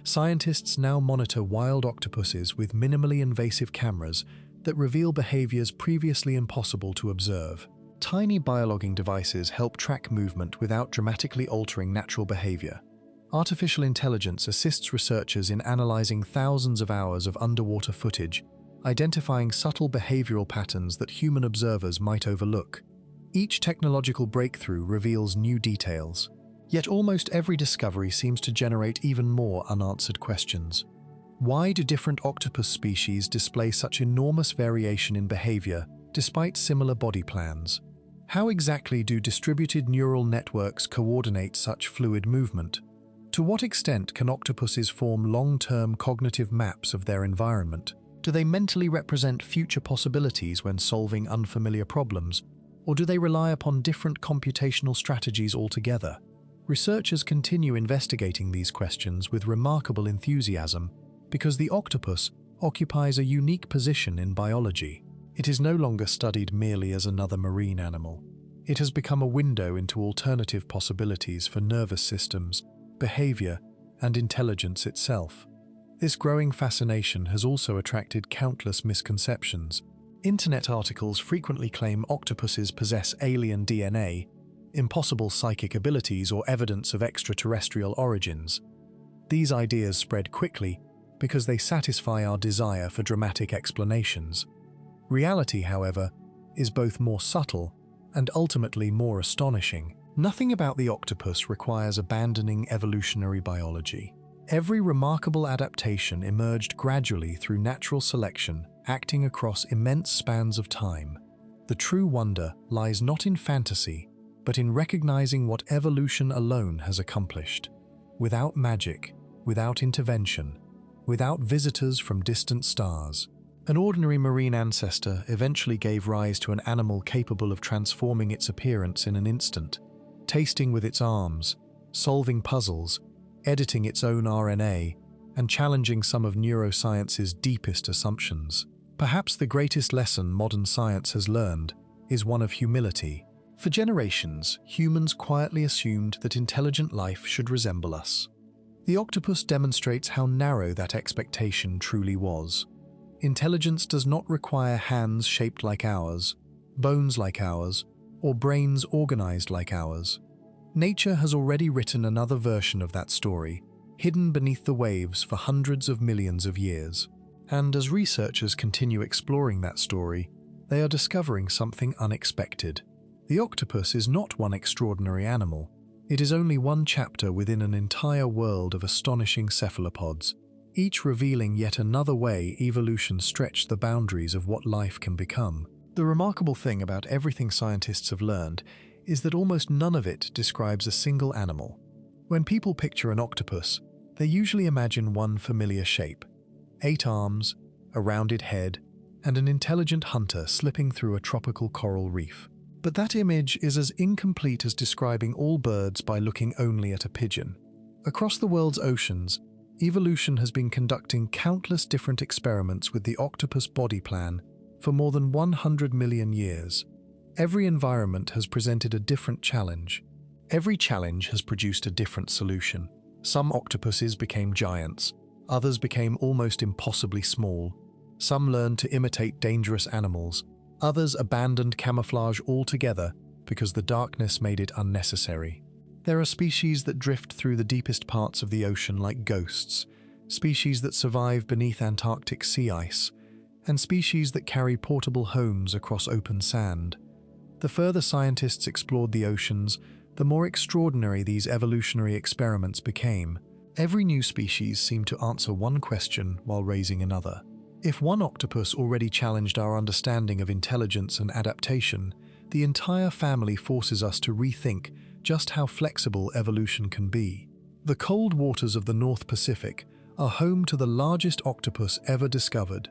Scientists now monitor wild octopuses with minimally invasive cameras that reveal behaviors previously impossible to observe. Tiny biologging devices help track movement without dramatically altering natural behavior. Artificial intelligence assists researchers in analyzing thousands of hours of underwater footage, identifying subtle behavioral patterns that human observers might overlook. Each technological breakthrough reveals new details. Yet almost every discovery seems to generate even more unanswered questions. Why do different octopus species display such enormous variation in behavior despite similar body plans? How exactly do distributed neural networks coordinate such fluid movement? To what extent can octopuses form long-term cognitive maps of their environment? Do they mentally represent future possibilities when solving unfamiliar problems, or do they rely upon different computational strategies altogether? Researchers continue investigating these questions with remarkable enthusiasm because the octopus occupies a unique position in biology. It is no longer studied merely as another marine animal. It has become a window into alternative possibilities for nervous systems, behavior, and intelligence itself. This growing fascination has also attracted countless misconceptions. Internet articles frequently claim octopuses possess alien DNA, impossible psychic abilities, or evidence of extraterrestrial origins. These ideas spread quickly because they satisfy our desire for dramatic explanations. Reality, however, is both more subtle and ultimately more astonishing. Nothing about the octopus requires abandoning evolutionary biology. Every remarkable adaptation emerged gradually through natural selection, acting across immense spans of time. The true wonder lies not in fantasy, but in recognizing what evolution alone has accomplished. Without magic, without intervention, without visitors from distant stars, an ordinary marine ancestor eventually gave rise to an animal capable of transforming its appearance in an instant, tasting with its arms, solving puzzles, editing its own RNA, and challenging some of neuroscience's deepest assumptions. Perhaps the greatest lesson modern science has learned is one of humility. For generations, humans quietly assumed that intelligent life should resemble us. The octopus demonstrates how narrow that expectation truly was. Intelligence does not require hands shaped like ours, bones like ours, or brains organized like ours. Nature has already written another version of that story, hidden beneath the waves for hundreds of millions of years. And as researchers continue exploring that story, they are discovering something unexpected. The octopus is not one extraordinary animal. It is only one chapter within an entire world of astonishing cephalopods, each revealing yet another way evolution stretched the boundaries of what life can become. The remarkable thing about everything scientists have learned is that almost none of it describes a single animal. When people picture an octopus, they usually imagine one familiar shape: 8 arms, a rounded head, and an intelligent hunter slipping through a tropical coral reef. But that image is as incomplete as describing all birds by looking only at a pigeon. Across the world's oceans, evolution has been conducting countless different experiments with the octopus body plan for more than 100 million years. Every environment has presented a different challenge. Every challenge has produced a different solution. Some octopuses became giants, others became almost impossibly small. Some learned to imitate dangerous animals, Others abandoned camouflage altogether because the darkness made it unnecessary. There are species that drift through the deepest parts of the ocean like ghosts, species that survive beneath Antarctic sea ice, and species that carry portable homes across open sand. The further scientists explored the oceans, the more extraordinary these evolutionary experiments became. Every new species seemed to answer one question while raising another. If one octopus already challenged our understanding of intelligence and adaptation, the entire family forces us to rethink just how flexible evolution can be. The cold waters of the North Pacific are home to the largest octopus ever discovered,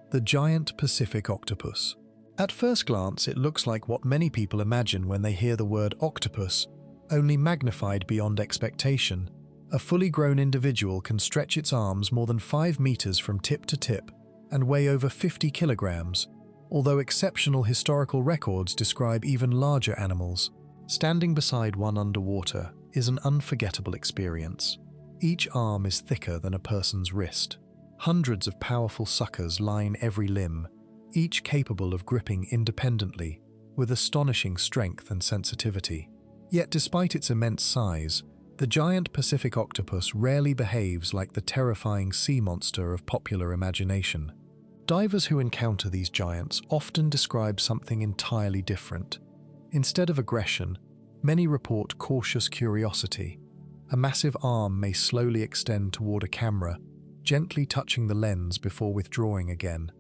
the giant Pacific octopus. At first glance, it looks like what many people imagine when they hear the word octopus, only magnified beyond expectation. A fully grown individual can stretch its arms more than 5 meters from tip to tip and weigh over 50 kilograms, although exceptional historical records describe even larger animals. Standing beside one underwater is an unforgettable experience. Each arm is thicker than a person's wrist. Hundreds of powerful suckers line every limb, each capable of gripping independently, with astonishing strength and sensitivity. Yet despite its immense size, the giant Pacific octopus rarely behaves like the terrifying sea monster of popular imagination. Divers who encounter these giants often describe something entirely different. Instead of aggression, many report cautious curiosity. A massive arm may slowly extend toward a camera, gently touching the lens before withdrawing again.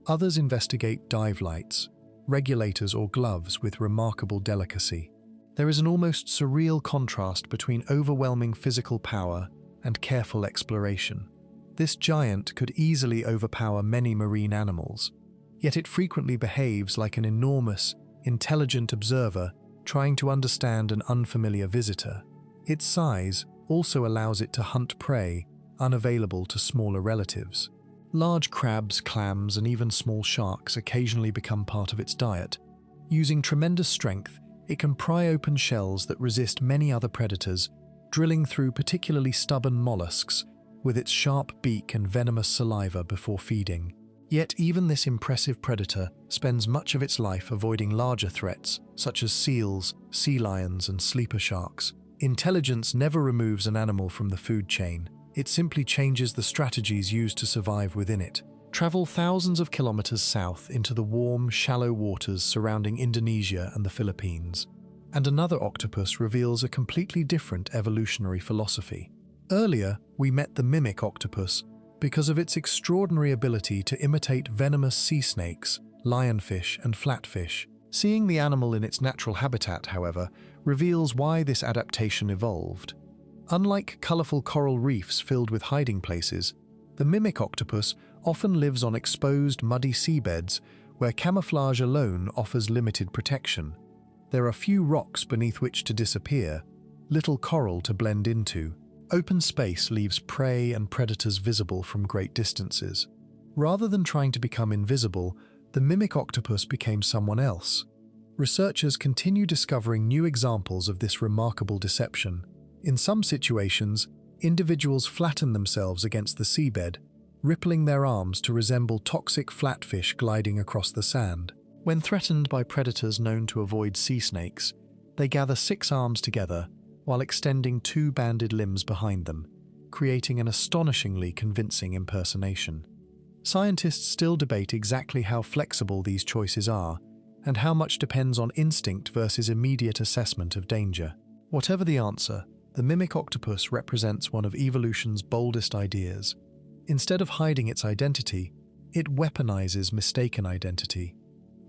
Others investigate dive lights, regulators or gloves with remarkable delicacy. There is an almost surreal contrast between overwhelming physical power and careful exploration. This giant could easily overpower many marine animals, yet it frequently behaves like an enormous, intelligent observer trying to understand an unfamiliar visitor. Its size also allows it to hunt prey unavailable to smaller relatives. Large crabs, clams, and even small sharks occasionally become part of its diet. Using tremendous strength, it can pry open shells that resist many other predators, drilling through particularly stubborn mollusks with its sharp beak and venomous saliva before feeding. Yet even this impressive predator spends much of its life avoiding larger threats, such as seals, sea lions, and sleeper sharks. Intelligence never removes an animal from the food chain. It simply changes the strategies used to survive within it. Travel thousands of kilometers south into the warm, shallow waters surrounding Indonesia and the Philippines. And another octopus reveals a completely different evolutionary philosophy. Earlier, we met the mimic octopus because of its extraordinary ability to imitate venomous sea snakes, lionfish, and flatfish. Seeing the animal in its natural habitat, however, reveals why this adaptation evolved. Unlike colorful coral reefs filled with hiding places, the mimic octopus often lives on exposed, muddy seabeds where camouflage alone offers limited protection. There are few rocks beneath which to disappear, little coral to blend into. Open space leaves prey and predators visible from great distances. Rather than trying to become invisible, the mimic octopus became someone else. Researchers continue discovering new examples of this remarkable deception. In some situations, individuals flatten themselves against the seabed, rippling their arms to resemble toxic flatfish gliding across the sand. When threatened by predators known to avoid sea snakes, they gather 6 arms together while extending 2 banded limbs behind them, creating an astonishingly convincing impersonation. Scientists still debate exactly how flexible these choices are and how much depends on instinct versus immediate assessment of danger. Whatever the answer, the mimic octopus represents one of evolution's boldest ideas. Instead of hiding its identity, it weaponizes mistaken identity.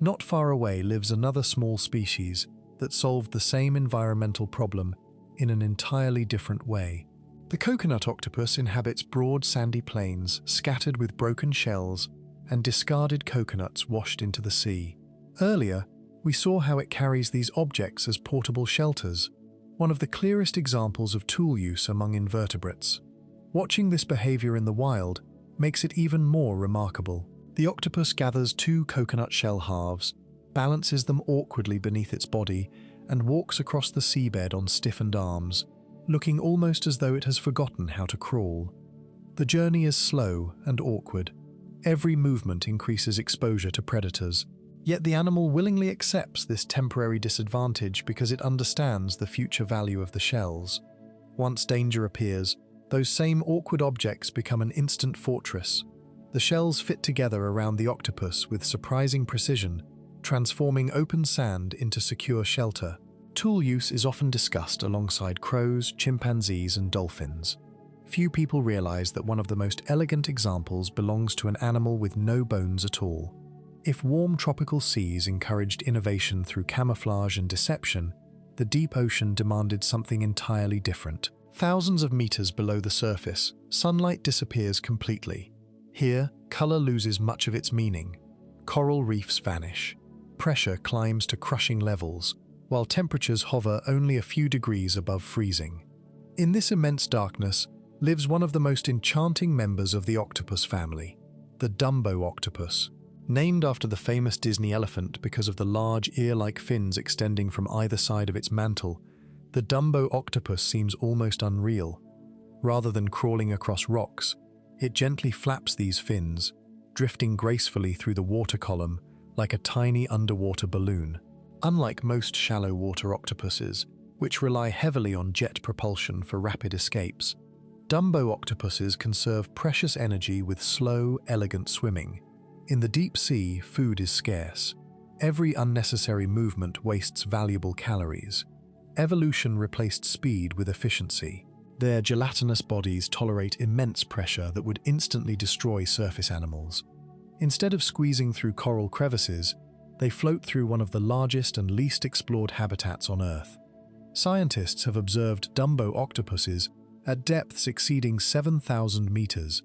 Not far away lives another small species that solved the same environmental problem in an entirely different way. The coconut octopus inhabits broad sandy plains scattered with broken shells and discarded coconuts washed into the sea. Earlier, we saw how it carries these objects as portable shelters, one of the clearest examples of tool use among invertebrates. Watching this behavior in the wild makes it even more remarkable. The octopus gathers 2 coconut shell halves, balances them awkwardly beneath its body, and walks across the seabed on stiffened arms, looking almost as though it has forgotten how to crawl. The journey is slow and awkward. Every movement increases exposure to predators, Yet the animal willingly accepts this temporary disadvantage because it understands the future value of the shells. Once danger appears, those same awkward objects become an instant fortress. The shells fit together around the octopus with surprising precision, transforming open sand into secure shelter. Tool use is often discussed alongside crows, chimpanzees, and dolphins. Few people realize that one of the most elegant examples belongs to an animal with no bones at all. If warm tropical seas encouraged innovation through camouflage and deception, the deep ocean demanded something entirely different. Thousands of meters below the surface, sunlight disappears completely. Here, color loses much of its meaning. Coral reefs vanish. Pressure climbs to crushing levels, while temperatures hover only a few degrees above freezing. In this immense darkness lives one of the most enchanting members of the octopus family, the Dumbo octopus. Named after the famous Disney elephant because of the large ear-like fins extending from either side of its mantle, the Dumbo octopus seems almost unreal. Rather than crawling across rocks, it gently flaps these fins, drifting gracefully through the water column like a tiny underwater balloon. Unlike most shallow water octopuses, which rely heavily on jet propulsion for rapid escapes, Dumbo octopuses conserve precious energy with slow, elegant swimming. In the deep sea, food is scarce. Every unnecessary movement wastes valuable calories. Evolution replaced speed with efficiency. Their gelatinous bodies tolerate immense pressure that would instantly destroy surface animals. Instead of squeezing through coral crevices, they float through one of the largest and least explored habitats on Earth. Scientists have observed Dumbo octopuses at depths exceeding 7,000 meters,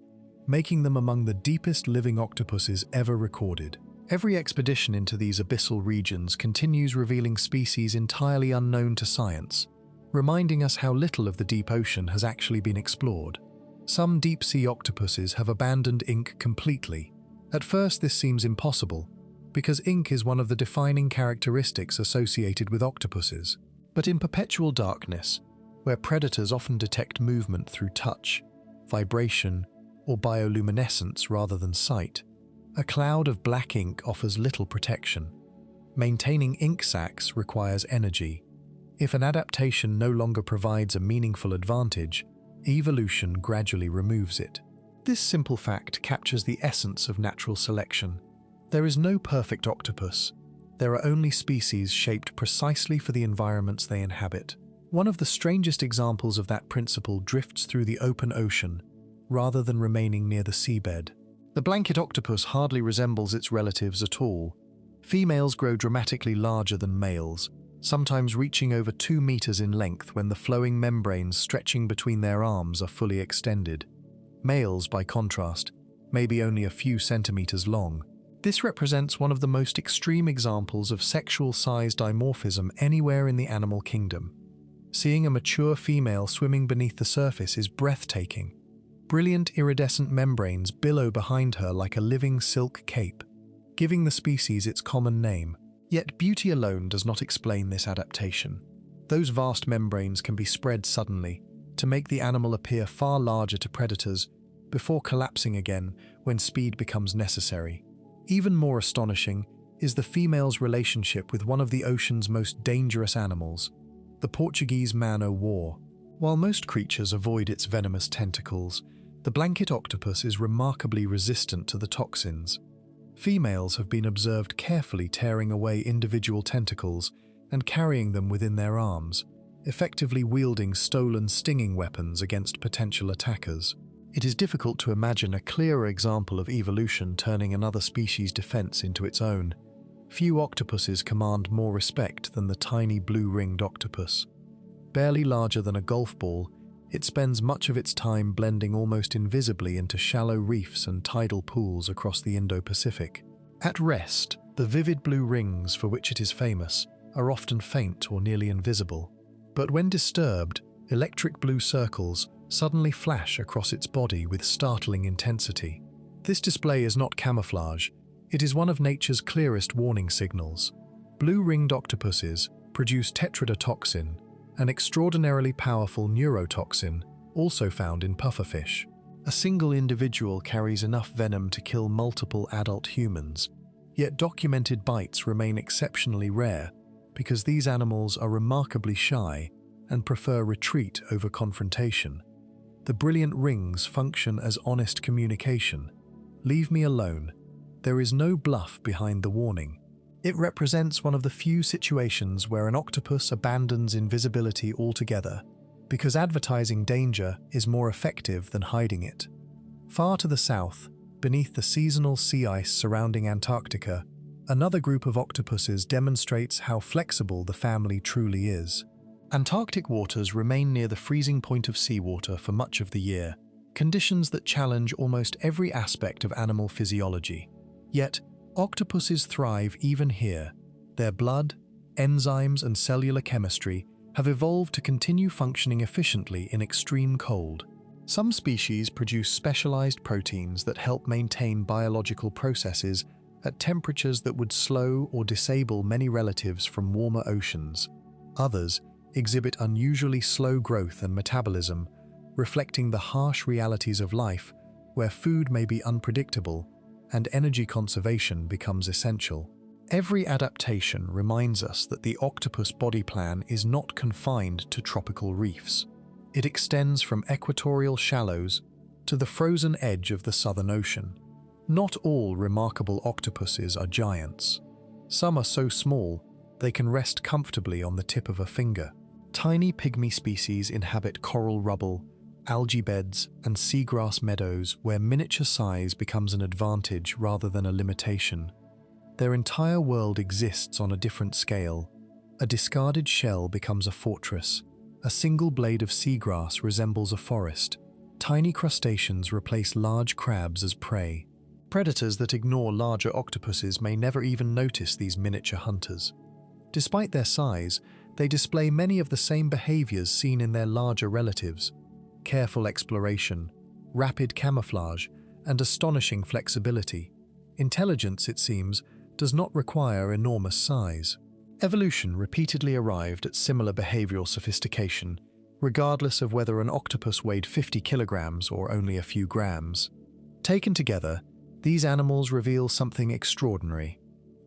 making them among the deepest living octopuses ever recorded. Every expedition into these abyssal regions continues revealing species entirely unknown to science, reminding us how little of the deep ocean has actually been explored. Some deep-sea octopuses have abandoned ink completely. At first, this seems impossible, because ink is one of the defining characteristics associated with octopuses. But in perpetual darkness, where predators often detect movement through touch, vibration, or bioluminescence rather than sight, a cloud of black ink offers little protection. Maintaining ink sacs requires energy. If an adaptation no longer provides a meaningful advantage, evolution gradually removes it. This simple fact captures the essence of natural selection. There is no perfect octopus. There are only species shaped precisely for the environments they inhabit. One of the strangest examples of that principle drifts through the open ocean, rather than remaining near the seabed. The blanket octopus hardly resembles its relatives at all. Females grow dramatically larger than males, sometimes reaching over 2 meters in length when the flowing membranes stretching between their arms are fully extended. Males, by contrast, may be only a few centimeters long. This represents one of the most extreme examples of sexual size dimorphism anywhere in the animal kingdom. Seeing a mature female swimming beneath the surface is breathtaking. Brilliant iridescent membranes billow behind her like a living silk cape, giving the species its common name. Yet beauty alone does not explain this adaptation. Those vast membranes can be spread suddenly to make the animal appear far larger to predators before collapsing again when speed becomes necessary. Even more astonishing is the female's relationship with one of the ocean's most dangerous animals, the Portuguese man-o'-war. While most creatures avoid its venomous tentacles, the blanket octopus is remarkably resistant to the toxins. Females have been observed carefully tearing away individual tentacles and carrying them within their arms, effectively wielding stolen stinging weapons against potential attackers. It is difficult to imagine a clearer example of evolution turning another species' defense into its own. Few octopuses command more respect than the tiny blue-ringed octopus. Barely larger than a golf ball, it spends much of its time blending almost invisibly into shallow reefs and tidal pools across the Indo-Pacific. At rest, the vivid blue rings for which it is famous are often faint or nearly invisible. But when disturbed, electric blue circles suddenly flash across its body with startling intensity. This display is not camouflage, it is one of nature's clearest warning signals. Blue-ringed octopuses produce tetrodotoxin, an extraordinarily powerful neurotoxin also found in pufferfish. A single individual carries enough venom to kill multiple adult humans. Yet documented bites remain exceptionally rare because these animals are remarkably shy and prefer retreat over confrontation. The brilliant rings function as honest communication. Leave me alone. There is no bluff behind the warning. It represents one of the few situations where an octopus abandons invisibility altogether because advertising danger is more effective than hiding it. Far to the south, beneath the seasonal sea ice surrounding Antarctica, another group of octopuses demonstrates how flexible the family truly is. Antarctic waters remain near the freezing point of seawater for much of the year, conditions that challenge almost every aspect of animal physiology. Yet, octopuses thrive even here. Their blood, enzymes, and cellular chemistry have evolved to continue functioning efficiently in extreme cold. Some species produce specialized proteins that help maintain biological processes at temperatures that would slow or disable many relatives from warmer oceans. Others exhibit unusually slow growth and metabolism, reflecting the harsh realities of life where food may be unpredictable and energy conservation becomes essential. Every adaptation reminds us that the octopus body plan is not confined to tropical reefs. It extends from equatorial shallows to the frozen edge of the Southern Ocean. Not all remarkable octopuses are giants. Some are so small they can rest comfortably on the tip of a finger. Tiny pygmy species inhabit coral rubble, algae beds, and seagrass meadows where miniature size becomes an advantage rather than a limitation. Their entire world exists on a different scale. A discarded shell becomes a fortress. A single blade of seagrass resembles a forest. Tiny crustaceans replace large crabs as prey. Predators that ignore larger octopuses may never even notice these miniature hunters. Despite their size, they display many of the same behaviors seen in their larger relatives: careful exploration, rapid camouflage, and astonishing flexibility. Intelligence, it seems, does not require enormous size. Evolution repeatedly arrived at similar behavioral sophistication, regardless of whether an octopus weighed 50 kilograms or only a few grams. Taken together, these animals reveal something extraordinary.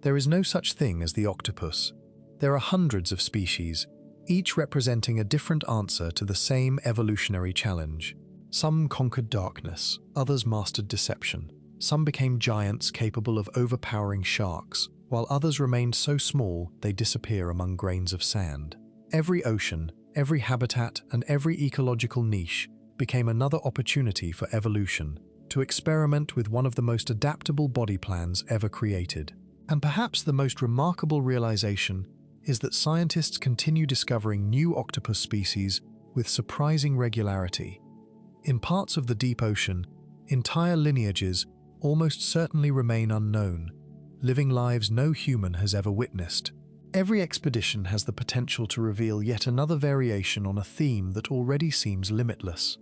There is no such thing as the octopus. There are hundreds of species, each representing a different answer to the same evolutionary challenge. Some conquered darkness, others mastered deception. Some became giants capable of overpowering sharks, while others remained so small they disappear among grains of sand. Every ocean, every habitat, and every ecological niche became another opportunity for evolution to experiment with one of the most adaptable body plans ever created. And perhaps the most remarkable realization is that scientists continue discovering new octopus species with surprising regularity. In parts of the deep ocean, entire lineages almost certainly remain unknown, living lives no human has ever witnessed. Every expedition has the potential to reveal yet another variation on a theme that already seems limitless.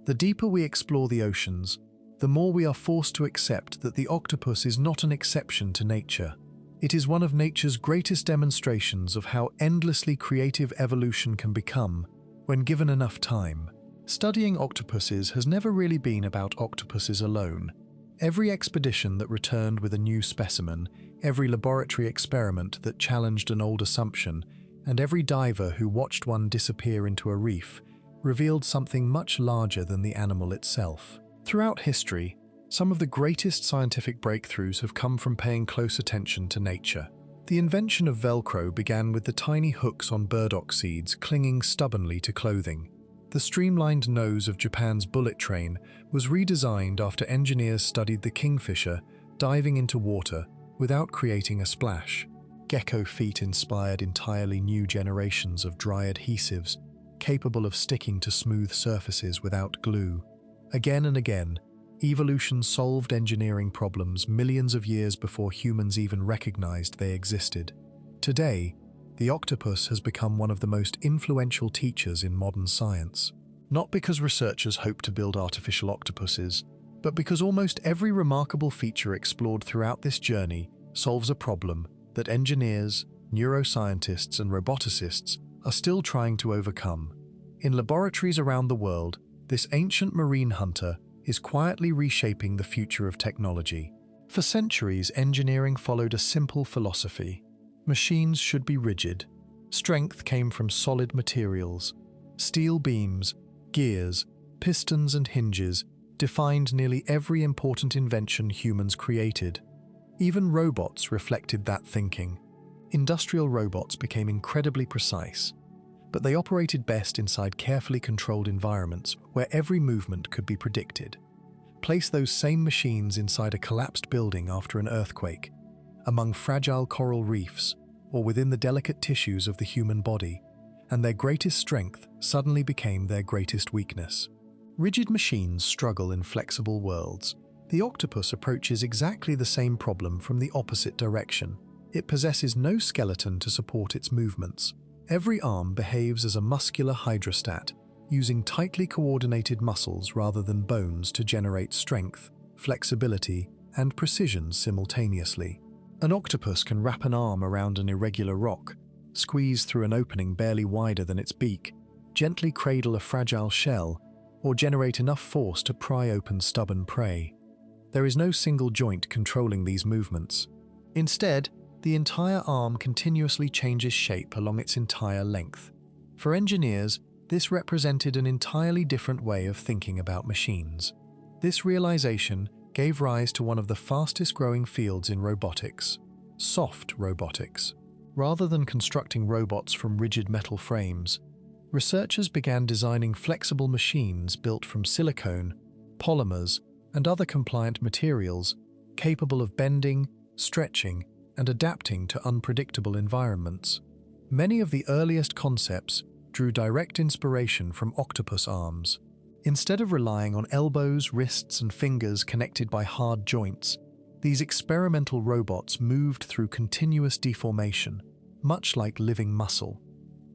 The deeper we explore the oceans, the more we are forced to accept that the octopus is not an exception to nature. It is one of nature's greatest demonstrations of how endlessly creative evolution can become when given enough time. Studying octopuses has never really been about octopuses alone. Every expedition that returned with a new specimen, every laboratory experiment that challenged an old assumption, and every diver who watched one disappear into a reef revealed something much larger than the animal itself. Throughout history, some of the greatest scientific breakthroughs have come from paying close attention to nature. The invention of Velcro began with the tiny hooks on burdock seeds clinging stubbornly to clothing. The streamlined nose of Japan's bullet train was redesigned after engineers studied the kingfisher diving into water without creating a splash. Gecko feet inspired entirely new generations of dry adhesives capable of sticking to smooth surfaces without glue. Again and again, evolution solved engineering problems millions of years before humans even recognized they existed. Today, the octopus has become one of the most influential teachers in modern science. Not because researchers hope to build artificial octopuses, but because almost every remarkable feature explored throughout this journey solves a problem that engineers, neuroscientists, and roboticists are still trying to overcome. In laboratories around the world, this ancient marine hunter is quietly reshaping the future of technology. For centuries, engineering followed a simple philosophy. Machines should be rigid. Strength came from solid materials. Steel beams, gears, pistons and hinges defined nearly every important invention humans created. Even robots reflected that thinking. Industrial robots became incredibly precise, but they operated best inside carefully controlled environments where every movement could be predicted. Place those same machines inside a collapsed building after an earthquake, among fragile coral reefs, or within the delicate tissues of the human body, and their greatest strength suddenly became their greatest weakness. Rigid machines struggle in flexible worlds. The octopus approaches exactly the same problem from the opposite direction. It possesses no skeleton to support its movements. Every arm behaves as a muscular hydrostat, using tightly coordinated muscles rather than bones to generate strength, flexibility, and precision simultaneously. An octopus can wrap an arm around an irregular rock, squeeze through an opening barely wider than its beak, gently cradle a fragile shell, or generate enough force to pry open stubborn prey. There is no single joint controlling these movements. Instead, the entire arm continuously changes shape along its entire length. For engineers, this represented an entirely different way of thinking about machines. This realization gave rise to one of the fastest-growing fields in robotics: soft robotics. Rather than constructing robots from rigid metal frames, researchers began designing flexible machines built from silicone, polymers, and other compliant materials capable of bending, stretching, and adapting to unpredictable environments. Many of the earliest concepts drew direct inspiration from octopus arms. Instead of relying on elbows, wrists, and fingers connected by hard joints, these experimental robots moved through continuous deformation, much like living muscle.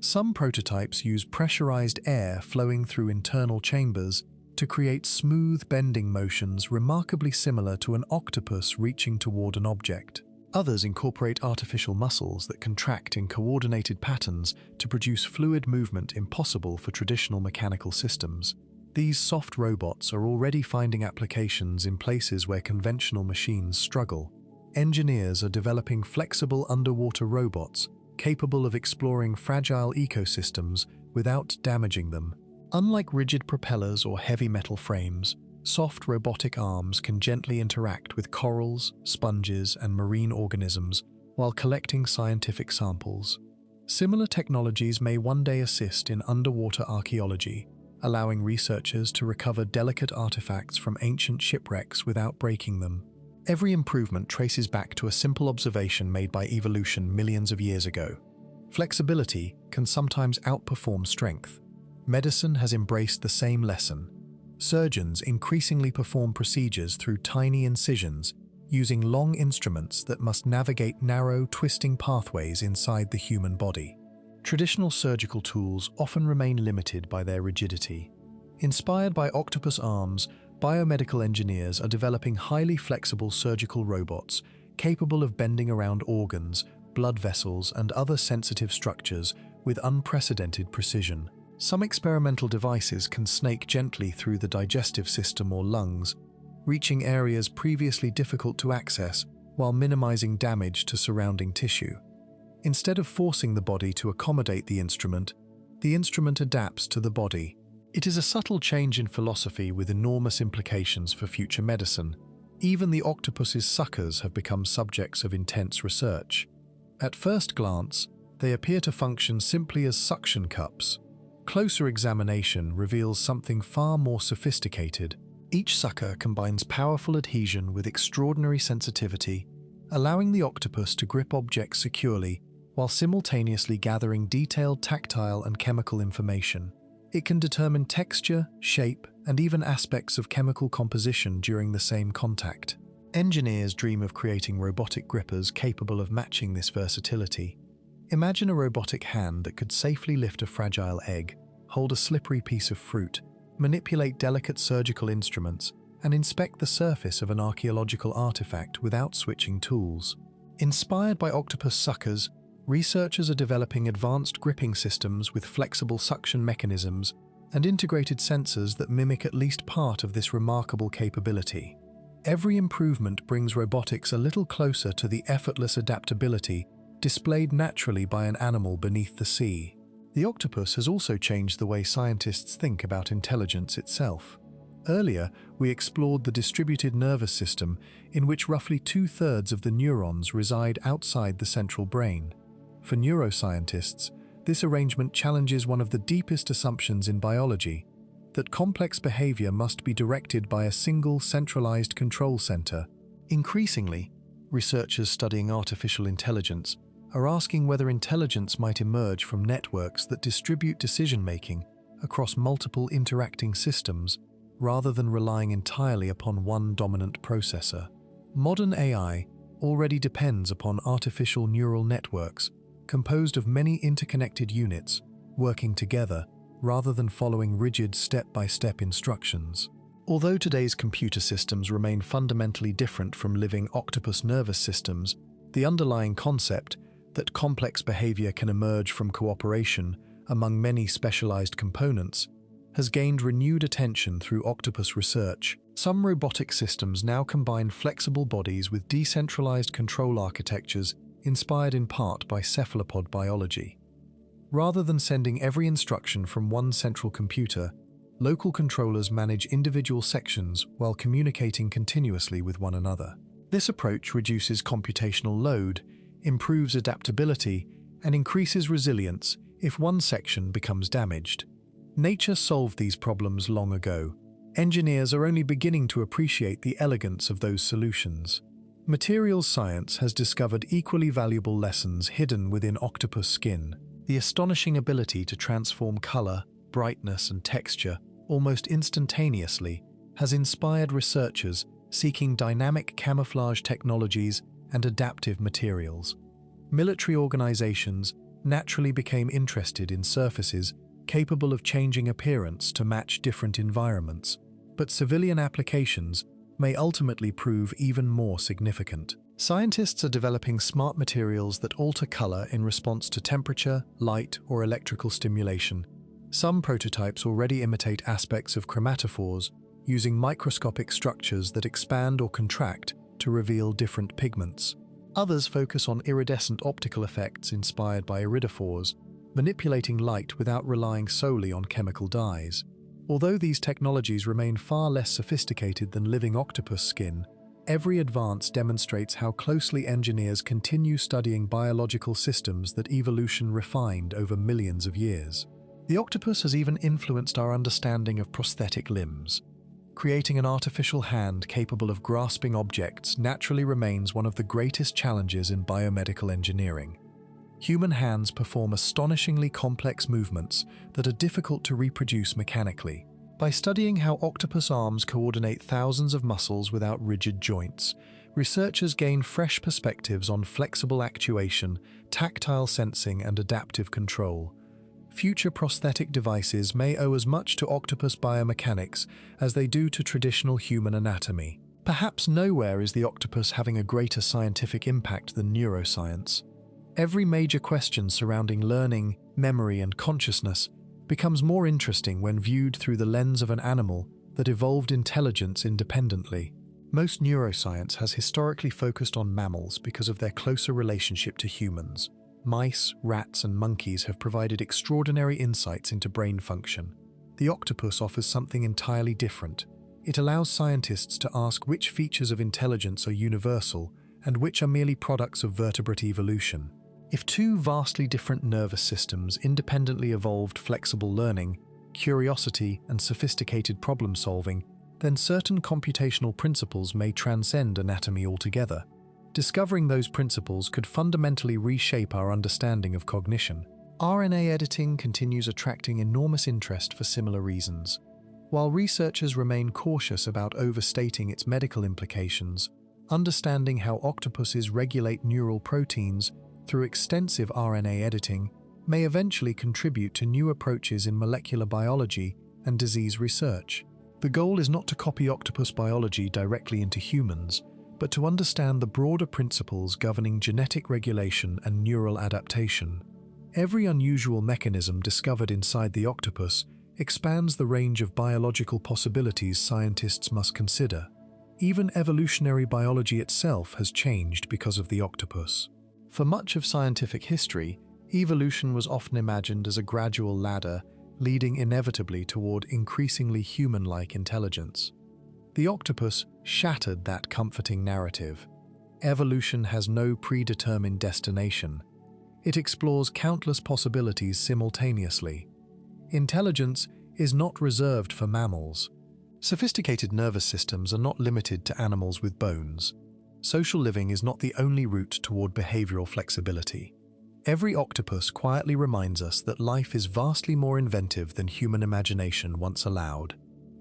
Some prototypes use pressurized air flowing through internal chambers to create smooth bending motions remarkably similar to an octopus reaching toward an object. Others incorporate artificial muscles that contract in coordinated patterns to produce fluid movement impossible for traditional mechanical systems. These soft robots are already finding applications in places where conventional machines struggle. Engineers are developing flexible underwater robots capable of exploring fragile ecosystems without damaging them. Unlike rigid propellers or heavy metal frames, soft robotic arms can gently interact with corals, sponges, and marine organisms while collecting scientific samples. Similar technologies may one day assist in underwater archaeology, allowing researchers to recover delicate artifacts from ancient shipwrecks without breaking them. Every improvement traces back to a simple observation made by evolution millions of years ago. Flexibility can sometimes outperform strength. Medicine has embraced the same lesson. Surgeons increasingly perform procedures through tiny incisions, using long instruments that must navigate narrow, twisting pathways inside the human body. Traditional surgical tools often remain limited by their rigidity. Inspired by octopus arms, biomedical engineers are developing highly flexible surgical robots capable of bending around organs, blood vessels, and other sensitive structures with unprecedented precision. Some experimental devices can snake gently through the digestive system or lungs, reaching areas previously difficult to access while minimizing damage to surrounding tissue. Instead of forcing the body to accommodate the instrument adapts to the body. It is a subtle change in philosophy with enormous implications for future medicine. Even the octopus's suckers have become subjects of intense research. At first glance, they appear to function simply as suction cups. Closer examination reveals something far more sophisticated. Each sucker combines powerful adhesion with extraordinary sensitivity, allowing the octopus to grip objects securely while simultaneously gathering detailed tactile and chemical information. It can determine texture, shape, and even aspects of chemical composition during the same contact. Engineers dream of creating robotic grippers capable of matching this versatility. Imagine a robotic hand that could safely lift a fragile egg, hold a slippery piece of fruit, manipulate delicate surgical instruments, and inspect the surface of an archaeological artifact without switching tools. Inspired by octopus suckers, researchers are developing advanced gripping systems with flexible suction mechanisms and integrated sensors that mimic at least part of this remarkable capability. Every improvement brings robotics a little closer to the effortless adaptability displayed naturally by an animal beneath the sea. The octopus has also changed the way scientists think about intelligence itself. Earlier, we explored the distributed nervous system in which roughly 2/3 of the neurons reside outside the central brain. For neuroscientists, this arrangement challenges one of the deepest assumptions in biology, that complex behavior must be directed by a single centralized control center. Increasingly, researchers studying artificial intelligence are asking whether intelligence might emerge from networks that distribute decision-making across multiple interacting systems rather than relying entirely upon one dominant processor. Modern AI already depends upon artificial neural networks composed of many interconnected units working together rather than following rigid step-by-step instructions. Although today's computer systems remain fundamentally different from living octopus nervous systems, the underlying concept that complex behavior can emerge from cooperation among many specialized components has gained renewed attention through octopus research. Some robotic systems now combine flexible bodies with decentralized control architectures inspired in part by cephalopod biology. Rather than sending every instruction from one central computer, local controllers manage individual sections while communicating continuously with one another. This approach reduces computational load, improves adaptability, and increases resilience if one section becomes damaged. Nature solved these problems long ago. Engineers are only beginning to appreciate the elegance of those solutions. Materials science has discovered equally valuable lessons hidden within octopus skin. The astonishing ability to transform color, brightness, and texture almost instantaneously has inspired researchers seeking dynamic camouflage technologies and adaptive materials. Military organizations naturally became interested in surfaces capable of changing appearance to match different environments, but civilian applications may ultimately prove even more significant. Scientists are developing smart materials that alter color in response to temperature, light, or electrical stimulation. Some prototypes already imitate aspects of chromatophores, using microscopic structures that expand or contract to reveal different pigments. Others focus on iridescent optical effects inspired by iridophores, manipulating light without relying solely on chemical dyes. Although these technologies remain far less sophisticated than living octopus skin, every advance demonstrates how closely engineers continue studying biological systems that evolution refined over millions of years. The octopus has even influenced our understanding of prosthetic limbs. Creating an artificial hand capable of grasping objects naturally remains one of the greatest challenges in biomedical engineering. Human hands perform astonishingly complex movements that are difficult to reproduce mechanically. By studying how octopus arms coordinate thousands of muscles without rigid joints, researchers gain fresh perspectives on flexible actuation, tactile sensing, and adaptive control. Future prosthetic devices may owe as much to octopus biomechanics as they do to traditional human anatomy. Perhaps nowhere is the octopus having a greater scientific impact than neuroscience. Every major question surrounding learning, memory, and consciousness becomes more interesting when viewed through the lens of an animal that evolved intelligence independently. Most neuroscience has historically focused on mammals because of their closer relationship to humans. Mice, rats, and monkeys have provided extraordinary insights into brain function. The octopus offers something entirely different. It allows scientists to ask which features of intelligence are universal and which are merely products of vertebrate evolution. If two vastly different nervous systems independently evolved flexible learning, curiosity, and sophisticated problem-solving, then certain computational principles may transcend anatomy altogether. Discovering those principles could fundamentally reshape our understanding of cognition. RNA editing continues attracting enormous interest for similar reasons. While researchers remain cautious about overstating its medical implications, understanding how octopuses regulate neural proteins through extensive RNA editing may eventually contribute to new approaches in molecular biology and disease research. The goal is not to copy octopus biology directly into humans, but to understand the broader principles governing genetic regulation and neural adaptation. Every unusual mechanism discovered inside the octopus expands the range of biological possibilities scientists must consider. Even evolutionary biology itself has changed because of the octopus. For much of scientific history, evolution was often imagined as a gradual ladder leading inevitably toward increasingly human-like intelligence. The octopus shattered that comforting narrative. Evolution has no predetermined destination. It explores countless possibilities simultaneously. Intelligence is not reserved for mammals. Sophisticated nervous systems are not limited to animals with bones. Social living is not the only route toward behavioral flexibility. Every octopus quietly reminds us that life is vastly more inventive than human imagination once allowed.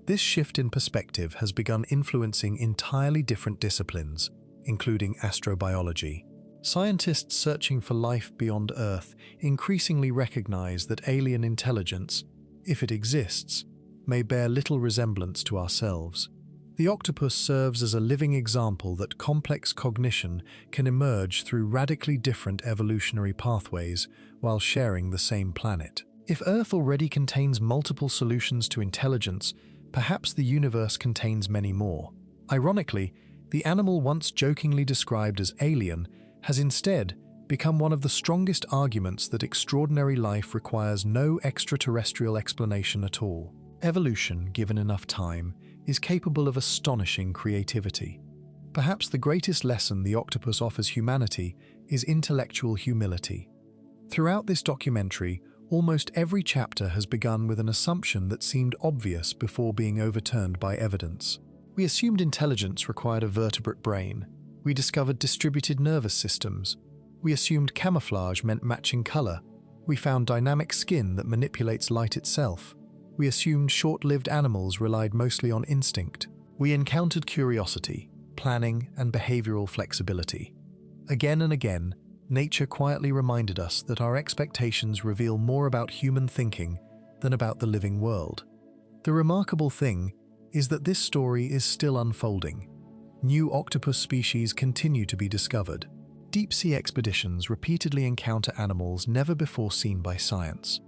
This shift in perspective has begun influencing entirely different disciplines, including astrobiology. Scientists searching for life beyond Earth increasingly recognize that alien intelligence, if it exists, may bear little resemblance to ourselves. The octopus serves as a living example that complex cognition can emerge through radically different evolutionary pathways while sharing the same planet. If Earth already contains multiple solutions to intelligence, perhaps the universe contains many more. Ironically, the animal once jokingly described as alien has instead become one of the strongest arguments that extraordinary life requires no extraterrestrial explanation at all. Evolution, given enough time, is capable of astonishing creativity. Perhaps the greatest lesson the octopus offers humanity is intellectual humility. Throughout this documentary, almost every chapter has begun with an assumption that seemed obvious before being overturned by evidence. We assumed intelligence required a vertebrate brain. We discovered distributed nervous systems. We assumed camouflage meant matching color. We found dynamic skin that manipulates light itself. We assumed short-lived animals relied mostly on instinct. We encountered curiosity, planning, and behavioral flexibility. Again and again, nature quietly reminded us that our expectations reveal more about human thinking than about the living world. The remarkable thing is that this story is still unfolding. New octopus species continue to be discovered. Deep-sea expeditions repeatedly encounter animals never before seen by science.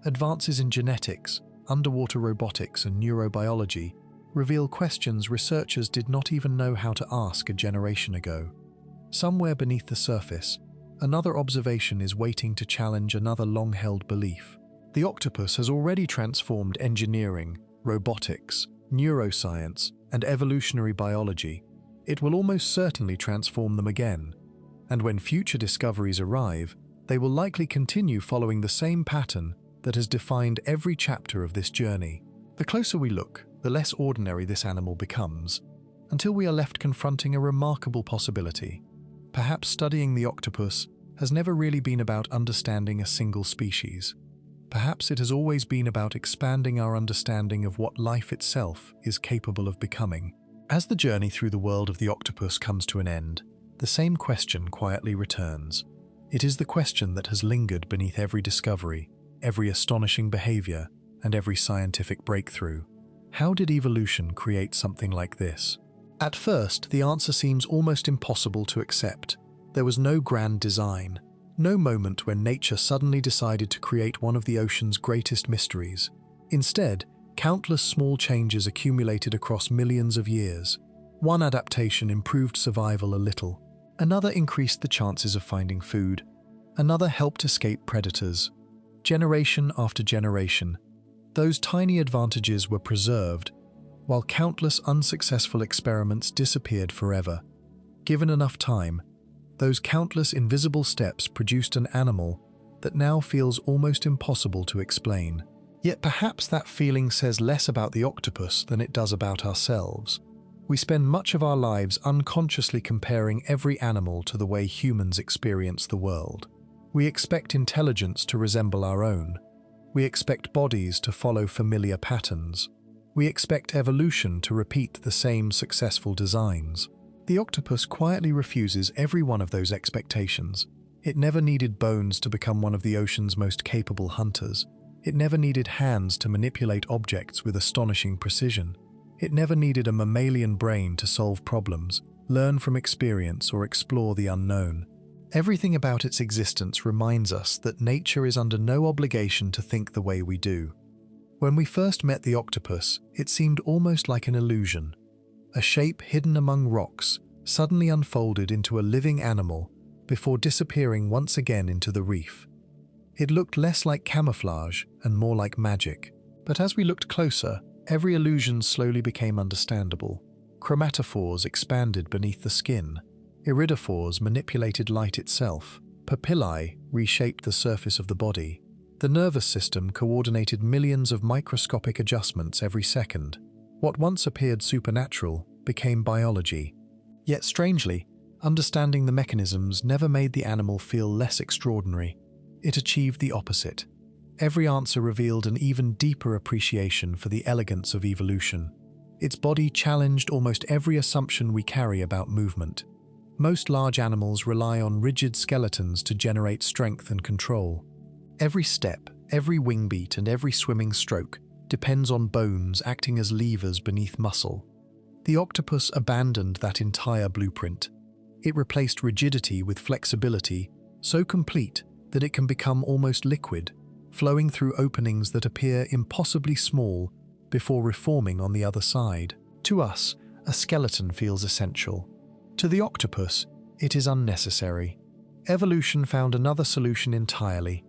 Advances in genetics, underwater robotics, and neurobiology reveal questions researchers did not even know how to ask a generation ago. Somewhere beneath the surface, another observation is waiting to challenge another long-held belief. The octopus has already transformed engineering, robotics, neuroscience, and evolutionary biology. It will almost certainly transform them again. And when future discoveries arrive, they will likely continue following the same pattern that has defined every chapter of this journey. The closer we look, the less ordinary this animal becomes, until we are left confronting a remarkable possibility. Perhaps studying the octopus has never really been about understanding a single species. Perhaps it has always been about expanding our understanding of what life itself is capable of becoming. As the journey through the world of the octopus comes to an end, the same question quietly returns. It is the question that has lingered beneath every discovery, every astonishing behavior, and every scientific breakthrough. How did evolution create something like this? At first, the answer seems almost impossible to accept. There was no grand design, no moment when nature suddenly decided to create one of the ocean's greatest mysteries. Instead, countless small changes accumulated across millions of years. One adaptation improved survival a little. Another increased the chances of finding food. Another helped escape predators. Generation after generation, those tiny advantages were preserved, while countless unsuccessful experiments disappeared forever. Given enough time, those countless invisible steps produced an animal that now feels almost impossible to explain. Yet perhaps that feeling says less about the octopus than it does about ourselves. We spend much of our lives unconsciously comparing every animal to the way humans experience the world. We expect intelligence to resemble our own. We expect bodies to follow familiar patterns. We expect evolution to repeat the same successful designs. The octopus quietly refuses every one of those expectations. It never needed bones to become one of the ocean's most capable hunters. It never needed hands to manipulate objects with astonishing precision. It never needed a mammalian brain to solve problems, learn from experience, or explore the unknown. Everything about its existence reminds us that nature is under no obligation to think the way we do. When we first met the octopus, it seemed almost like an illusion. a shape hidden among rocks, suddenly unfolded into a living animal before disappearing once again into the reef. It looked less like camouflage and more like magic. But as we looked closer, every illusion slowly became understandable. Chromatophores expanded beneath the skin. Iridophores manipulated light itself. Papillae reshaped the surface of the body. The nervous system coordinated millions of microscopic adjustments every second. What once appeared supernatural became biology. Yet strangely, understanding the mechanisms never made the animal feel less extraordinary. It achieved the opposite. Every answer revealed an even deeper appreciation for the elegance of evolution. Its body challenged almost every assumption we carry about movement. Most large animals rely on rigid skeletons to generate strength and control. Every step, every wing beat, and every swimming stroke depends on bones acting as levers beneath muscle. The octopus abandoned that entire blueprint. It replaced rigidity with flexibility, so complete that it can become almost liquid, flowing through openings that appear impossibly small before reforming on the other side. To us, a skeleton feels essential. To the octopus, it is unnecessary. Evolution found another solution entirely.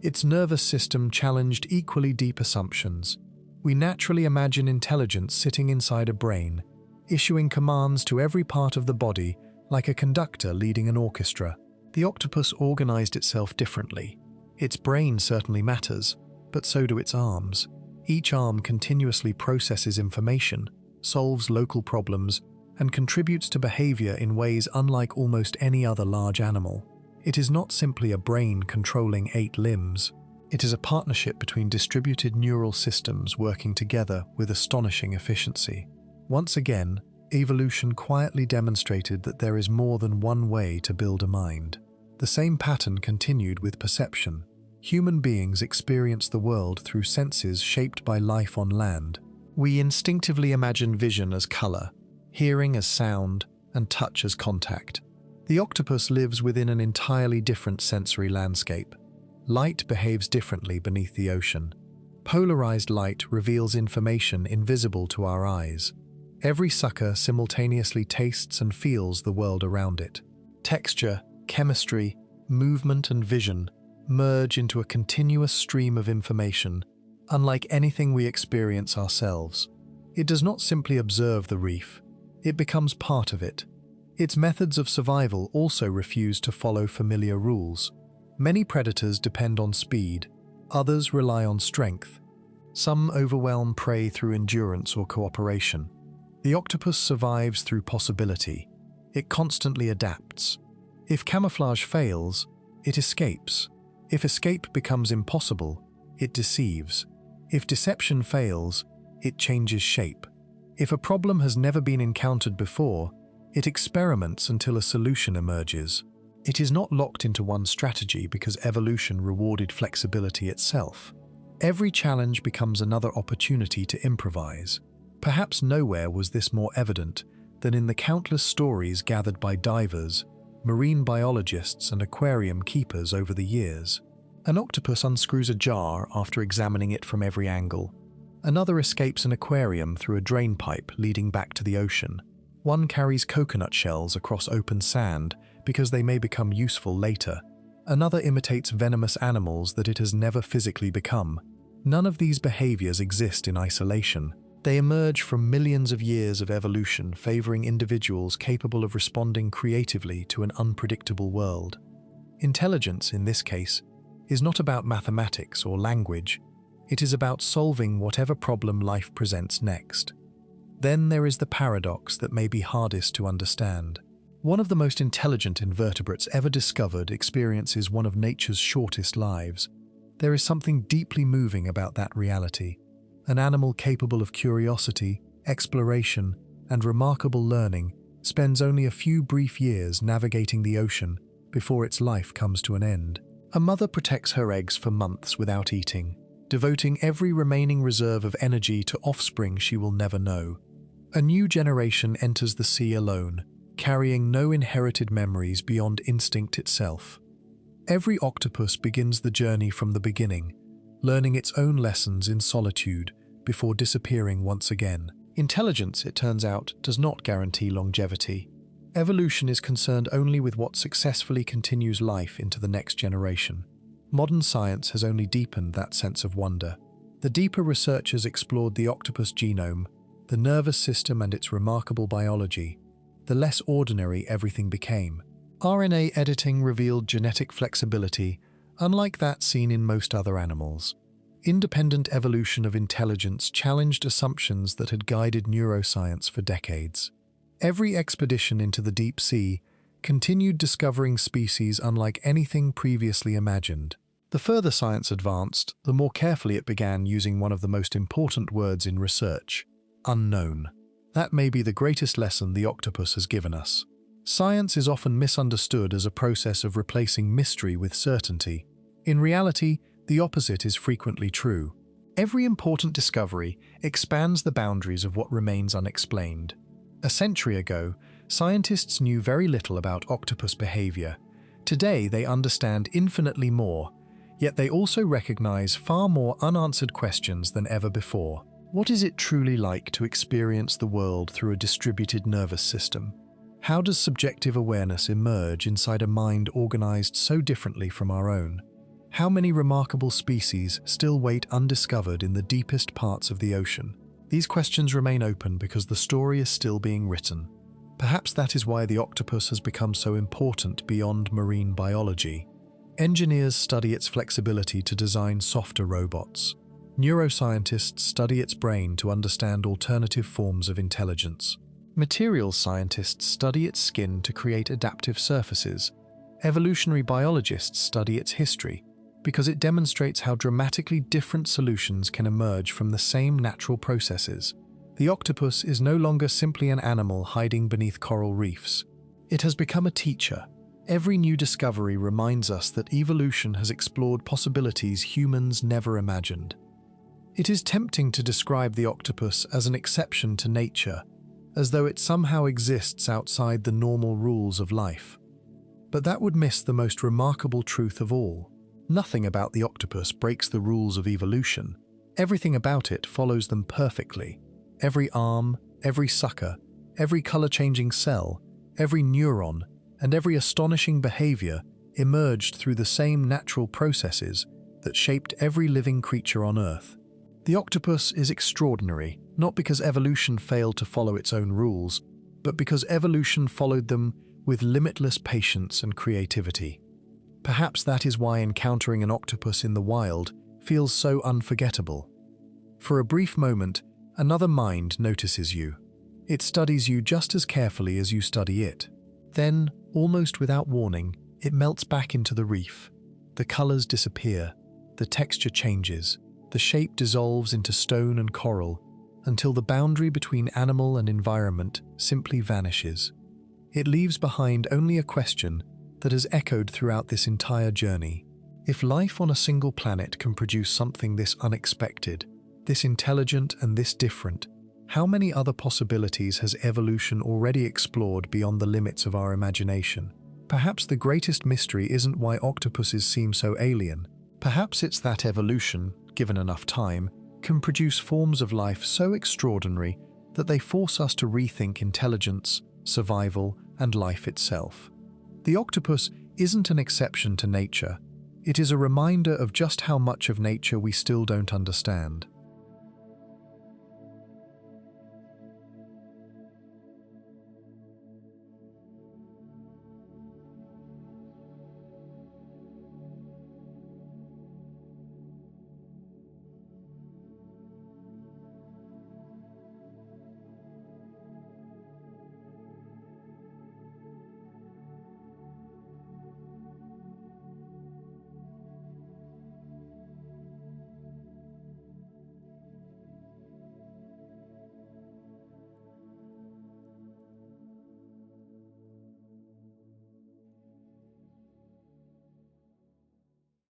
Its nervous system challenged equally deep assumptions. We naturally imagine intelligence sitting inside a brain, issuing commands to every part of the body like a conductor leading an orchestra. The octopus organized itself differently. Its brain certainly matters, but so do its arms. Each arm continuously processes information, solves local problems, and contributes to behavior in ways unlike almost any other large animal. It is not simply a brain controlling 8 limbs. It is a partnership between distributed neural systems working together with astonishing efficiency. Once again, evolution quietly demonstrated that there is more than one way to build a mind. The same pattern continued with perception. Human beings experience the world through senses shaped by life on land. We instinctively imagine vision as color, hearing as sound, and touch as contact. The octopus lives within an entirely different sensory landscape. Light behaves differently beneath the ocean. Polarized light reveals information invisible to our eyes. Every sucker simultaneously tastes and feels the world around it. Texture, chemistry, movement, and vision merge into a continuous stream of information, unlike anything we experience ourselves. It does not simply observe the reef, it becomes part of it. Its methods of survival also refuse to follow familiar rules. Many predators depend on speed, others rely on strength. Some overwhelm prey through endurance or cooperation. The octopus survives through possibility. It constantly adapts. If camouflage fails, it escapes. If escape becomes impossible, it deceives. If deception fails, it changes shape. If a problem has never been encountered before, it experiments until a solution emerges. It is not locked into one strategy because evolution rewarded flexibility itself. Every challenge becomes another opportunity to improvise. Perhaps nowhere was this more evident than in the countless stories gathered by divers, marine biologists, and aquarium keepers over the years. An octopus unscrews a jar after examining it from every angle. Another escapes an aquarium through a drain pipe leading back to the ocean. One carries coconut shells across open sand because they may become useful later. Another imitates venomous animals that it has never physically become. None of these behaviors exist in isolation. They emerge from millions of years of evolution, favoring individuals capable of responding creatively to an unpredictable world. Intelligence, in this case, is not about mathematics or language. It is about solving whatever problem life presents next. Then there is the paradox that may be hardest to understand. One of the most intelligent invertebrates ever discovered experiences one of nature's shortest lives. There is something deeply moving about that reality. An animal capable of curiosity, exploration, and remarkable learning spends only a few brief years navigating the ocean before its life comes to an end. A mother protects her eggs for months without eating, devoting every remaining reserve of energy to offspring she will never know. A new generation enters the sea alone, carrying no inherited memories beyond instinct itself. Every octopus begins the journey from the beginning, learning its own lessons in solitude before disappearing once again. Intelligence, it turns out, does not guarantee longevity. Evolution is concerned only with what successfully continues life into the next generation. Modern science has only deepened that sense of wonder. The deeper researchers explored the octopus genome, the nervous system and its remarkable biology, the less ordinary everything became. RNA editing revealed genetic flexibility, unlike that seen in most other animals. Independent evolution of intelligence challenged assumptions that had guided neuroscience for decades. Every expedition into the deep sea continued discovering species unlike anything previously imagined. The further science advanced, the more carefully it began using one of the most important words in research: unknown. That may be the greatest lesson the octopus has given us. Science is often misunderstood as a process of replacing mystery with certainty. In reality, the opposite is frequently true. Every important discovery expands the boundaries of what remains unexplained. A century ago, scientists knew very little about octopus behavior. Today, they understand infinitely more, yet they also recognize far more unanswered questions than ever before. What is it truly like to experience the world through a distributed nervous system? How does subjective awareness emerge inside a mind organized so differently from our own? How many remarkable species still wait undiscovered in the deepest parts of the ocean? These questions remain open because the story is still being written. Perhaps that is why the octopus has become so important beyond marine biology. Engineers study its flexibility to design softer robots. Neuroscientists study its brain to understand alternative forms of intelligence. Materials scientists study its skin to create adaptive surfaces. Evolutionary biologists study its history because it demonstrates how dramatically different solutions can emerge from the same natural processes. The octopus is no longer simply an animal hiding beneath coral reefs. It has become a teacher. Every new discovery reminds us that evolution has explored possibilities humans never imagined. It is tempting to describe the octopus as an exception to nature, as though it somehow exists outside the normal rules of life. But that would miss the most remarkable truth of all. Nothing about the octopus breaks the rules of evolution. Everything about it follows them perfectly. Every arm, every sucker, every color-changing cell, every neuron, and every astonishing behavior emerged through the same natural processes that shaped every living creature on Earth. The octopus is extraordinary, not because evolution failed to follow its own rules, but because evolution followed them with limitless patience and creativity. Perhaps that is why encountering an octopus in the wild feels so unforgettable. For a brief moment, another mind notices you. It studies you just as carefully as you study it. Then, almost without warning, it melts back into the reef. The colors disappear, the texture changes, the shape dissolves into stone and coral, until the boundary between animal and environment simply vanishes. It leaves behind only a question that has echoed throughout this entire journey. If life on a single planet can produce something this unexpected, this intelligent and this different, how many other possibilities has evolution already explored beyond the limits of our imagination? Perhaps the greatest mystery isn't why octopuses seem so alien. Perhaps it's that evolution, given enough time, can produce forms of life so extraordinary that they force us to rethink intelligence, survival, and life itself. The octopus isn't an exception to nature. It is a reminder of just how much of nature we still don't understand.